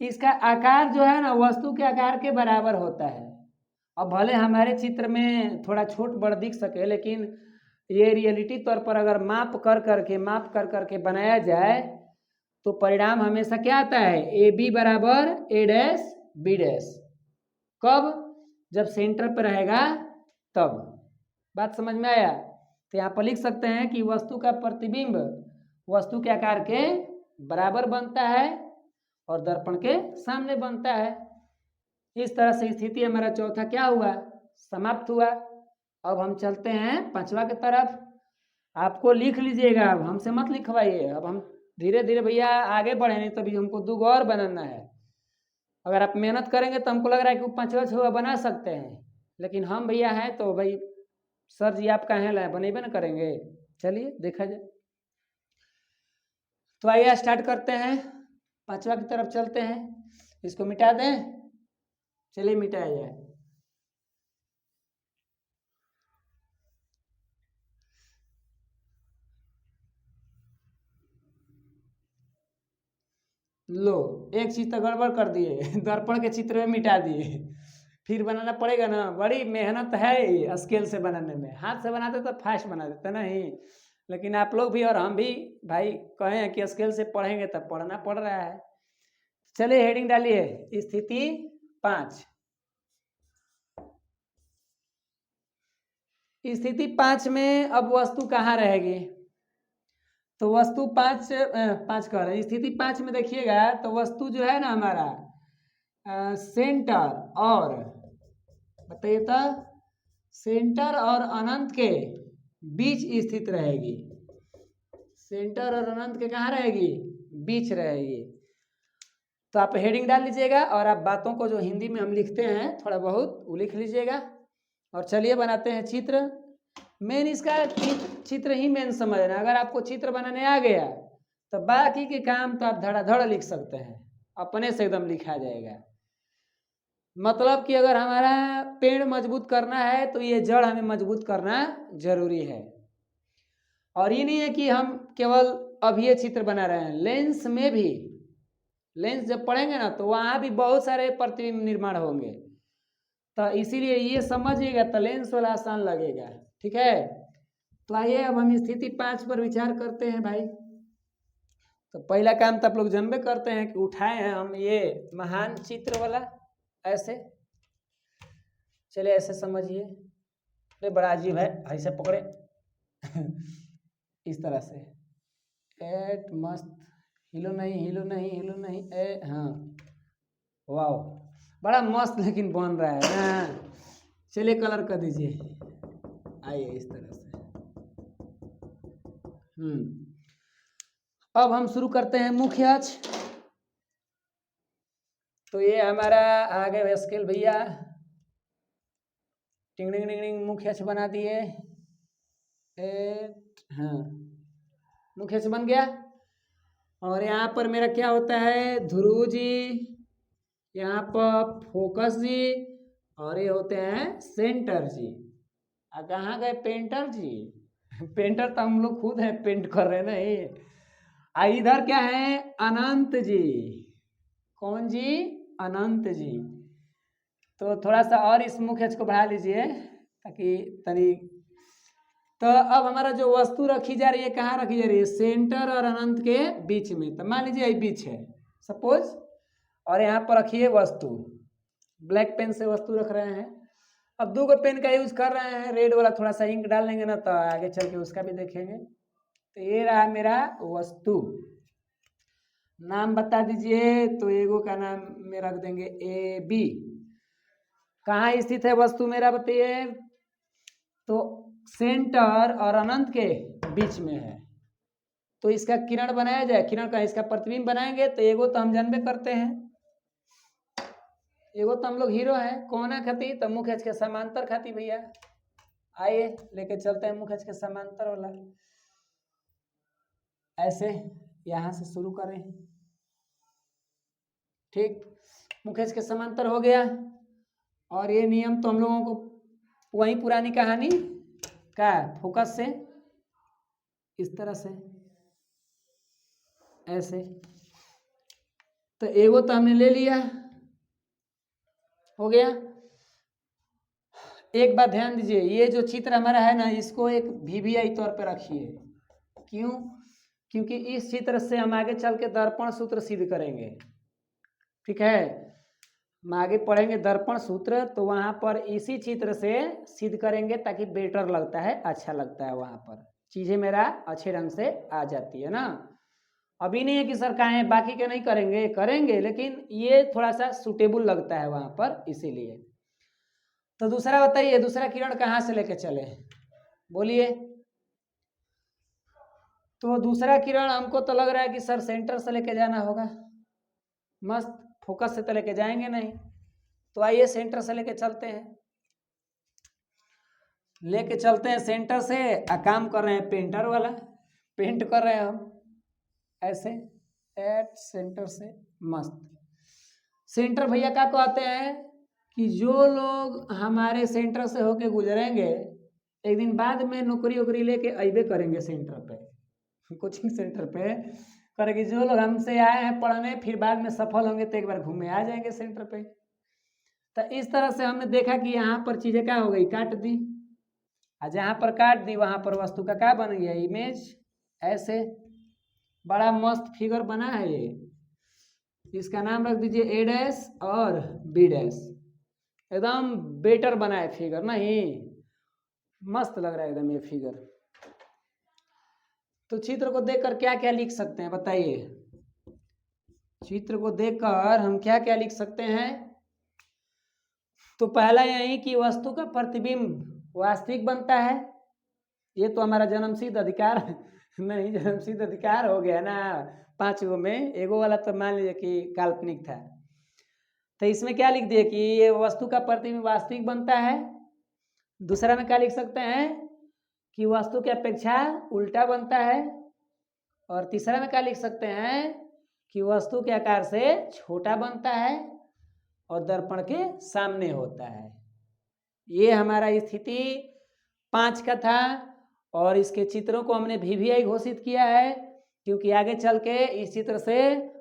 इसका आकार जो है ना वस्तु के आकार के बराबर होता है। अब भले हमारे चित्र में थोड़ा छोट बड़ दिख सके, लेकिन ये रियलिटी तौर पर अगर माप कर करके बनाया जाए तो परिणाम हमेशा क्या आता है? ए बी बराबर ए डैश बी डैश। कब? जब सेंटर पर रहेगा तब। बात समझ में आया? तो यहाँ पर लिख सकते हैं कि वस्तु का प्रतिबिंब वस्तु के आकार के बराबर बनता है और दर्पण के सामने बनता है। इस तरह से स्थिति हमारा चौथा क्या हुआ, समाप्त हुआ। अब हम चलते हैं पांचवा की तरफ। आपको लिख लीजिएगा, अब हमसे मत लिखवाइए। अब हम धीरे धीरे भैया आगे बढ़े, नहीं तो भी हमको 2 और बनाना है। अगर आप मेहनत करेंगे तो हमको लग रहा है कि वो 5वां 6वां बना सकते हैं, लेकिन हम भैया हैं तो भाई सर जी आप कहाँ लाए, बनेबे ना करेंगे। चलिए देखा जाए। तो आइए स्टार्ट करते हैं, 5वां की तरफ चलते हैं। इसको मिटा दें, चलिए मिटाया जाए। लो, एक चीज तो गड़बड़ कर दिए दर्पण के चित्र में मिटा दिए। फिर बनाना पड़ेगा ना, बड़ी मेहनत है स्केल से बनाने में। हाथ से बनाते तो फास्ट बना देते नहीं, लेकिन आप लोग भी और हम भी भाई कहे हैं कि स्केल से पढ़ेंगे तब पढ़ना पड़ रहा है। चलिए हेडिंग डालिए, स्थिति 5। स्थिति 5 में अब वस्तु कहाँ रहेगी, तो वस्तु 5 कह रहे हैं, स्थिति 5 में देखिएगा तो वस्तु जो है ना हमारा सेंटर और, बताइए तो, सेंटर और अनंत के बीच स्थित रहेगी। सेंटर और अनंत के कहाँ रहेगी, बीच रहेगी। तो आप हेडिंग डाल लीजिएगा और आप बातों को जो हिंदी में हम लिखते हैं थोड़ा बहुत वो लिख लीजिएगा। और चलिए बनाते हैं चित्र। मेन इसका चित्र ही मेन समझना। अगर आपको चित्र बनाने आ गया तो बाकी के काम तो आप धड़ाधड़ लिख सकते हैं, अपने से एकदम लिखा जाएगा। मतलब कि अगर हमारा पेड़ मजबूत करना है तो ये जड़ हमें मजबूत करना जरूरी है। और ये नहीं है कि हम केवल अब ये चित्र बना रहे हैं, लेंस में भी, लेंस जब पढ़ेंगे ना तो वहाँ भी बहुत सारे प्रतिबिंब निर्माण होंगे। तो इसीलिए ये समझिएगा तो लेंस वाला आसान लगेगा। ठीक है, तो आइए अब हम स्थिति 5 पर विचार करते हैं भाई। तो पहला काम तो आप लोग जानबे करते हैं कि उठाए हैं हम ये महान चित्र वाला, ऐसे। चलिए ऐसे समझिए, अरे बड़ा अजीब है, ऐसे पकड़े इस तरह से, एट मस्त, हिलो नहीं हिलो नहीं हिलो नहीं, ए हाँ, वाओ बड़ा मस्त लेकिन बन रहा है ना। चलिए कलर कर दीजिए, आइए इस तरह से। अब हम शुरू करते हैं मुख्य अक्ष। तो ये हमारा आगे स्केल भैया, टिंग टिंग टिंग टिंग, मुख्य अक्ष बना दिए। हाँ, मुख्य अक्ष बन गया। और यहाँ पर मेरा क्या होता है, ध्रुव जी, यहाँ पर फोकस जी, और ये होते हैं सेंटर जी। कहाँ गए पेंटर जी पेंटर तो हम लोग खुद है, पेंट कर रहे हैं ना ये। इधर क्या है, अनंत जी। कौन जी, अनंत जी। तो थोड़ा सा और इस मुख्य अक्ष को बढ़ा लीजिए ताकि तनी। तो अब हमारा जो वस्तु रखी जा रही है कहाँ रखी जा रही है, सेंटर और अनंत के बीच में। तो मान लीजिए ये बीच है सपोज, और यहाँ पर रखिए वस्तु। ब्लैक पेन से वस्तु रख रहे हैं। अब 2 पेन का यूज कर रहे हैं, रेड वाला थोड़ा सा इंक डाल लेंगे ना तो आगे चल के उसका भी देखेंगे। तो ये रहा मेरा वस्तु। नाम बता दीजिए, तो एगो का नाम में रख देंगे ए बी। कहाँ स्थित है वस्तु मेरा, बताइए। तो सेंटर और अनंत के बीच में है। तो इसका किरण बनाया जाए, किरण का इसका प्रतिबिंब बनाएंगे। तो एगो तो हम जानबे करते हैं, एगो तो हम लोग हीरो है, कोना खाती तो मुख्य अक्ष के समांतर खाती भैया। आइए लेके चलते हैं मुख्य अक्ष के समांतर वाला। ऐसे यहाँ से शुरू करें, ठीक, मुख्य अक्ष के समांतर हो गया। और ये नियम तो हम लोगों को वही पुरानी कहानी का फोकस से इस तरह से ऐसे। तो एगो तो हमने ले लिया, हो गया। एक बात ध्यान दीजिए, ये जो चित्र हमारा है ना, इसको एक VBI तौर पे रखिए। क्यों, क्योंकि इस चित्र से हम आगे चल के दर्पण सूत्र सिद्ध करेंगे। ठीक है, हम आगे पढ़ेंगे दर्पण सूत्र, तो वहां पर इसी चित्र से सिद्ध करेंगे ताकि बेटर लगता है, अच्छा लगता है, वहां पर चीजें मेरा अच्छे ढंग से आ जाती है ना। अभी नहीं है कि सर कहाँ है, बाकी के नहीं करेंगे, करेंगे, लेकिन ये थोड़ा सा सुटेबल लगता है वहां पर, इसीलिए। तो दूसरा बताइए, दूसरा किरण कहाँ से लेके चले, बोलिए। तो दूसरा किरण हमको तो लग रहा है कि सर सेंटर से लेके जाना होगा, मस्त फोकस से तो लेके जाएंगे नहीं, तो आइए सेंटर से लेके चलते हैं, लेके चलते हैं सेंटर से। काम कर रहे हैं पेंटर वाला, पेंट कर रहे हैं हम ऐसे एट सेंटर से, मस्त। सेंटर भैया क्या कहते हैं कि जो लोग हमारे सेंटर से होके गुजरेंगे एक दिन बाद में नौकरी वोकरी लेके अइबे करेंगे सेंटर पे, कोचिंग सेंटर पे करेंगे। जो लोग हमसे आए हैं पढ़ने फिर बाद में सफल होंगे तो एक बार घूमने आ जाएंगे सेंटर पे। तो इस तरह से हमने देखा कि यहाँ पर चीजें क्या हो गई, काट दी, और जहाँ पर काट दी वहां पर वस्तु का क्या बन गया, इमेज। ऐसे बड़ा मस्त फिगर बना है ये, इसका नाम रख दीजिए ए डैश और बी डैश। एकदम बेटर बना है फिगर, नहीं मस्त लग रहा है एकदम ये फिगर। तो चित्र को देखकर क्या क्या लिख सकते हैं बताइए, चित्र को देखकर हम क्या क्या लिख सकते हैं। तो पहला यही कि वस्तु का प्रतिबिंब वास्तविक बनता है, ये तो हमारा जन्मसिद्ध अधिकार नहीं, जन्मसिद्ध अधिकार हो गया ना 5 गो में, एगो वाला तो मान लीजिए कि काल्पनिक था। तो इसमें क्या लिख दिए कि ये वस्तु का प्रतिबिंब वास्तविक बनता है। दूसरा में क्या लिख सकते हैं कि वस्तु की अपेक्षा उल्टा बनता है। और तीसरा में क्या लिख सकते हैं कि वस्तु के आकार से छोटा बनता है और दर्पण के सामने होता है। ये हमारा स्थिति 5 का था, और इसके चित्रों को हमने VVI घोषित किया है क्योंकि आगे चल के इस चित्र से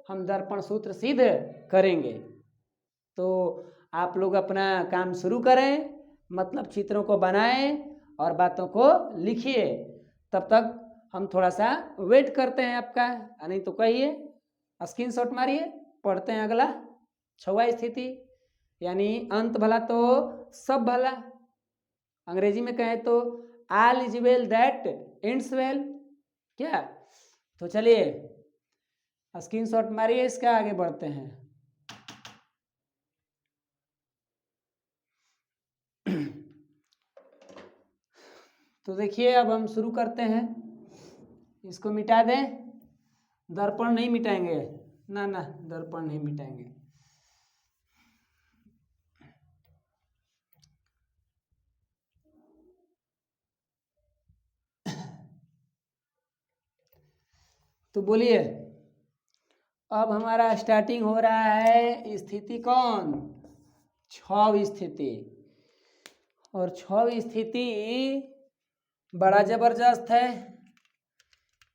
हम दर्पण सूत्र सिद्ध करेंगे। तो आप लोग अपना काम शुरू करें, मतलब चित्रों को बनाएं और बातों को लिखिए। तब तक हम थोड़ा सा वेट करते हैं आपका, नहीं तो कहिए, स्क्रीनशॉट मारिए। पढ़ते हैं अगला 6वां स्थिति, यानी अंत भला तो सब भला, अंग्रेजी में कहें तो all is well that ends well. क्या, तो चलिए स्क्रीनशॉट मारिए इसका, आगे बढ़ते हैं। तो देखिए अब हम शुरू करते हैं, इसको मिटा दें, दर्पण नहीं मिटाएंगे, ना ना दर्पण नहीं मिटाएंगे। तो बोलिए, अब हमारा स्टार्टिंग हो रहा है स्थिति कौन, 6वीं स्थिति। और 6वीं स्थिति बड़ा जबरदस्त है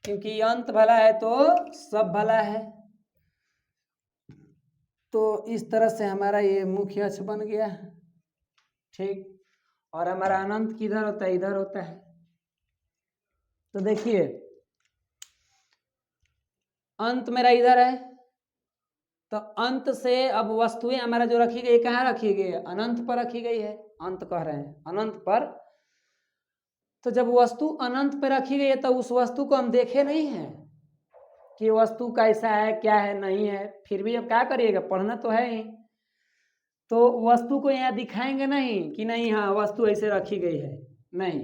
क्योंकि अंत भला है तो सब भला है। तो इस तरह से हमारा ये मुख्य अक्ष बन गया, ठीक। और हमारा अनंत किधर होता है, इधर होता है। तो देखिए अंत मेरा इधर है, तो अंत से अब वस्तुएं हमारा जो रखी गई कहाँ रखी गई है, अनंत पर रखी गई है, अंत कह रहे हैं अनंत पर। तो जब वस्तु अनंत पर रखी गई है तो उस वस्तु को हम देखे नहीं है कि वस्तु कैसा है क्या है नहीं है, फिर भी अब क्या करिएगा, पढ़ना तो है ही। तो वस्तु को यहाँ दिखाएंगे नहीं कि नहीं हाँ वस्तु ऐसे रखी गई है, नहीं,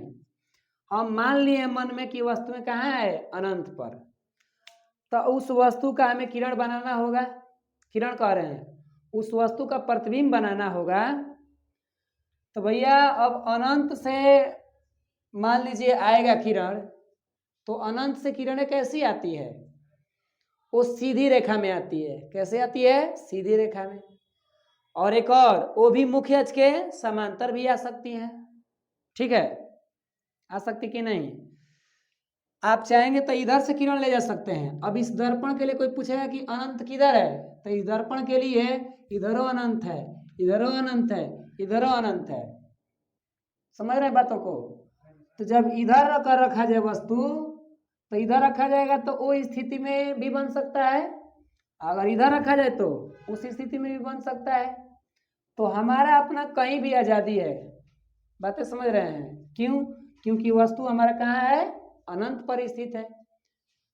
हम मान लिए मन में कि वस्तु में कहाँ है, अनंत पर। तो उस वस्तु का हमें किरण बनाना होगा, किरण कह रहे हैं, उस वस्तु का प्रतिबिंब बनाना होगा। तो भैया अब अनंत से मान लीजिए आएगा किरण, तो अनंत से किरणें कैसी आती है, वो सीधी रेखा में आती है। कैसे आती है, सीधी रेखा में। और एक और, वो भी मुख्य अक्ष के समांतर भी आ सकती हैं, ठीक है, आ सकती कि नहीं। आप चाहेंगे तो इधर से किरण ले जा सकते हैं। अब इस दर्पण के लिए कोई पूछेगा कि अनंत किधर है, तो इस दर्पण के लिए इधरो अनंत है, इधरो अनंत है, इधरो अनंत है। समझ रहे हैं बातों को। तो जब इधर कर रखा जाए वस्तु, तो इधर रखा जाएगा तो वो स्थिति में भी बन सकता है, अगर इधर रखा जाए तो उस स्थिति में भी बन सकता है। तो हमारा अपना कहीं भी आजादी है, बातें समझ रहे हैं। क्यों, क्योंकि वस्तु हमारा कहाँ है, अनंत पर स्थित है।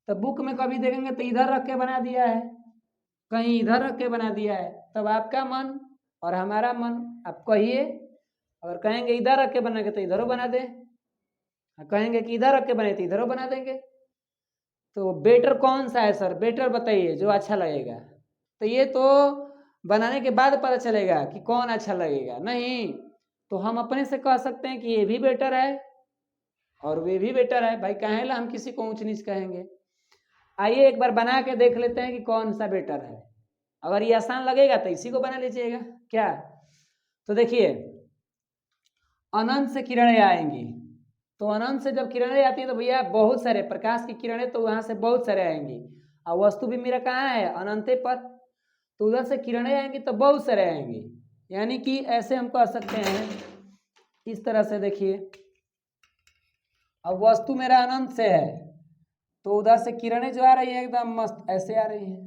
तो बुक में कभी देखेंगे तो इधर रख के बना दिया है, कहीं इधर रख के बना दिया है। तब आपका मन और हमारा मन, आप कहिए, अगर कहेंगे इधर रख के बनाएंगे तो इधरों बना दे, कहेंगे कि इधर रख के बने तो इधरों बना देंगे। तो बेटर कौन सा है सर, बेटर बताइए जो अच्छा लगेगा। तो ये तो बनाने के बाद पता चलेगा कि कौन अच्छा लगेगा, नहीं तो हम अपने से कह सकते हैं कि ये भी बेटर है और वे भी बेटर है। भाई काहे ला हम किसी को ऊंच नीच कहेंगे। आइए एक बार बना के देख लेते हैं कि कौन सा बेटर है। अगर ये आसान लगेगा तो इसी को बना लीजिएगा क्या। तो देखिए, अनंत से किरणें आएंगी, तो अनंत से जब किरणें आती है तो भैया बहुत सारे प्रकाश की किरणें तो वहां से बहुत सारे आएंगी, और वस्तु भी मेरा कहाँ है, अनंते पर, तो उधर से किरणें आएंगी तो बहुत सारे आएंगी। यानी कि ऐसे हम कह सकते हैं इस तरह से, देखिए अब वस्तु मेरा अनंत से है तो उधर से किरणें जो आ रही है एकदम मस्त ऐसे आ रही है।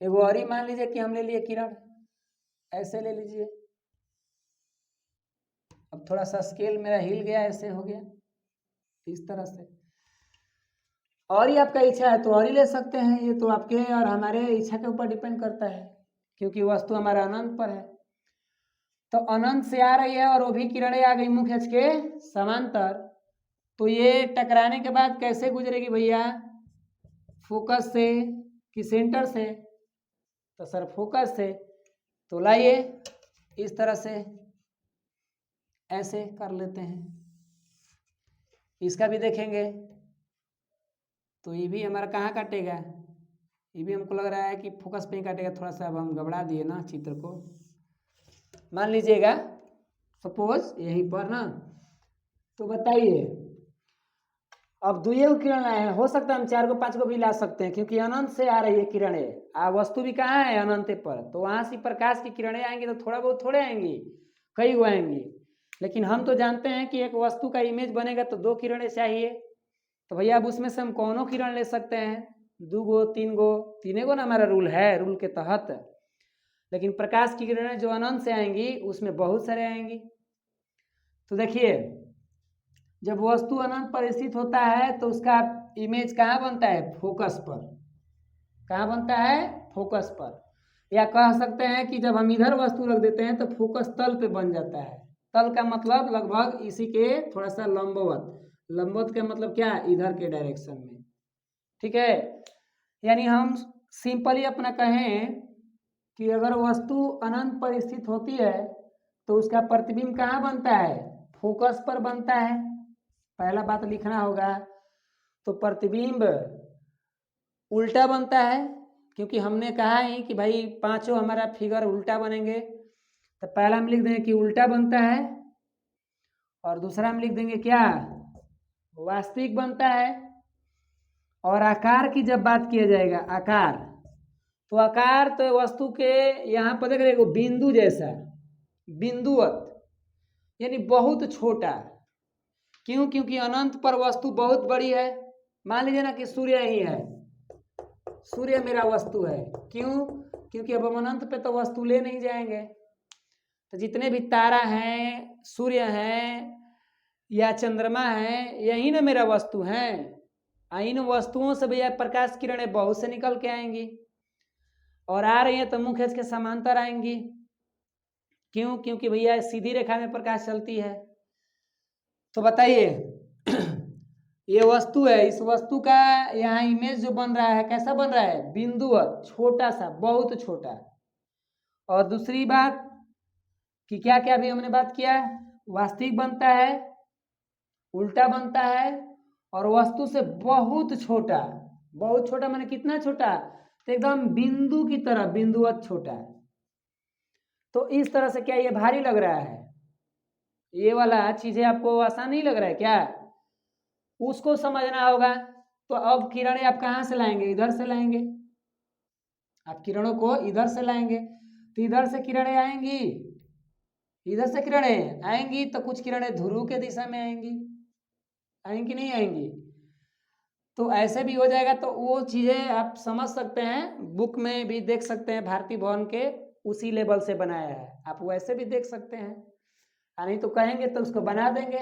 एगो और ही मान लीजिए कि हम ले लिए किरण, ऐसे ले लीजिए। अब थोड़ा सा स्केल मेरा हिल गया, ऐसे हो गया इस तरह से। और ही आपका इच्छा है तो और ही ले सकते हैं, ये तो आपके और हमारे इच्छा के ऊपर डिपेंड करता है, क्योंकि वस्तु हमारा अनंत पर है। तो अनंत से आ रही है और वो भी किरणें आ गई मुख्य अक्ष के समांतर, तो ये टकराने के बाद कैसे गुजरेगी भैया, फोकस से कि सेंटर से, तो सर फोकस से। तो लाइए इस तरह से ऐसे कर लेते हैं, इसका भी देखेंगे तो ये भी हमारा कहाँ काटेगा, ये भी हमको लग रहा है कि फोकस पे ही काटेगा। थोड़ा सा अब हम घबरा दिए ना चित्र को, मान लीजिएगा सपोज यहीं पर ना। तो बताइए अब दुइये को किरण लाए हैं, हो सकता है हम 4 को 5 को भी ला सकते हैं, क्योंकि अनंत से आ रही है किरणें, वस्तु भी कहाँ है अनंत पर, तो वहां से प्रकाश की किरणें आएंगी तो थोड़ा बहुत थोड़े आएंगी, कई गो आएंगी। लेकिन हम तो जानते हैं कि एक वस्तु का इमेज बनेगा तो 2 किरणें चाहिए, तो भैया अब उसमें से हम कौनों किरण ले सकते हैं, 2 गो 3 गो, 3 गो ना हमारा रूल है, रूल के तहत। लेकिन प्रकाश की किरणें जो अनंत से आएंगी उसमें बहुत सारे आएंगी। तो देखिए जब वस्तु अनंत पर स्थित होता है तो उसका इमेज कहाँ बनता है, फोकस पर। कहाँ बनता है, फोकस पर। या कह सकते हैं कि जब हम इधर वस्तु रख देते हैं तो फोकस तल पे बन जाता है। तल का मतलब लगभग इसी के थोड़ा सा लंबवत, लंबवत का मतलब क्या, इधर के डायरेक्शन में, ठीक है। यानी हम सिंपली अपना कहें कि अगर वस्तु अनंत पर स्थित होती है तो उसका प्रतिबिंब कहाँ बनता है, फोकस पर बनता है। पहला बात लिखना होगा। तो प्रतिबिंब उल्टा बनता है, क्योंकि हमने कहा ही कि भाई पांचों हमारा फिगर उल्टा बनेंगे, तो पहला हम लिख देंगे कि उल्टा बनता है, और दूसरा हम लिख देंगे क्या, वास्तविक बनता है। और आकार की जब बात किया जाएगा, आकार, तो आकार तो वस्तु के यहाँ पर देख रहे बिंदु जैसा, बिंदुवत, यानी बहुत छोटा। क्यों, क्योंकि अनंत पर वस्तु बहुत बड़ी है। मान लीजिए ना कि सूर्य ही है, सूर्य मेरा वस्तु है। क्यों, क्योंकि अब हम अनंत पे तो वस्तु ले नहीं जाएंगे, तो जितने भी तारा हैं, सूर्य हैं या चंद्रमा है, यही ना मेरा वस्तु है। इन वस्तुओं से भैया प्रकाश किरणें बहुत से निकल के आएंगी, और आ रही हैं तो मुख्य अक्ष के समांतर आएंगी। क्यों, क्योंकि भैया सीधी रेखा में प्रकाश चलती है। तो बताइए ये वस्तु है, इस वस्तु का यहाँ इमेज जो बन रहा है कैसा बन रहा है, बिंदुवत, छोटा सा, बहुत छोटा। और दूसरी बात कि क्या क्या भी हमने बात किया, वास्तविक बनता है, उल्टा बनता है, और वस्तु से बहुत छोटा। बहुत छोटा माने कितना छोटा, तो एकदम बिंदु की तरह, बिंदुवत छोटा। तो इस तरह से क्या ये भारी लग रहा है, ये वाला चीजें आपको आसान नहीं लग रहा है क्या, उसको समझना होगा। तो अब किरणें आप कहाँ से लाएंगे, इधर से लाएंगे, आप किरणों को इधर से लाएंगे, तो इधर से किरणें आएंगी, इधर से किरणें आएंगी, तो कुछ किरणें ध्रुव के दिशा में आएंगी, आएंगी नहीं आएंगी, तो ऐसे भी हो जाएगा। तो वो चीजें आप समझ सकते हैं, बुक में भी देख सकते हैं, भारती भवन के उसी लेवल से बनाया है, आप वैसे भी देख सकते हैं। नहीं तो कहेंगे तो उसको बना देंगे,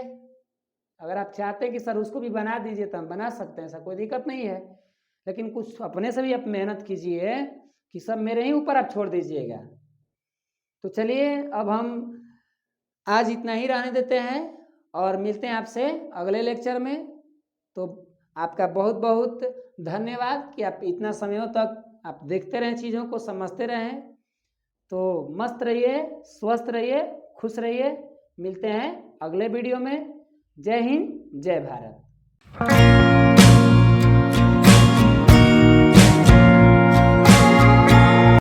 अगर आप चाहते हैं कि सर उसको भी बना दीजिए तो हम बना सकते हैं, ऐसा कोई दिक्कत नहीं है, लेकिन कुछ अपने से भी आप मेहनत कीजिए कि सब मेरे ही ऊपर आप छोड़ दीजिएगा। तो चलिए अब हम आज इतना ही रहने देते हैं और मिलते हैं आपसे अगले लेक्चर में। तो आपका बहुत बहुत धन्यवाद कि आप इतना समयों तक आप देखते रहें, चीज़ों को समझते रहें। तो मस्त रहिए, स्वस्थ रहिए, खुश रहिए। मिलते हैं अगले वीडियो में। जय हिंद, जय भारत।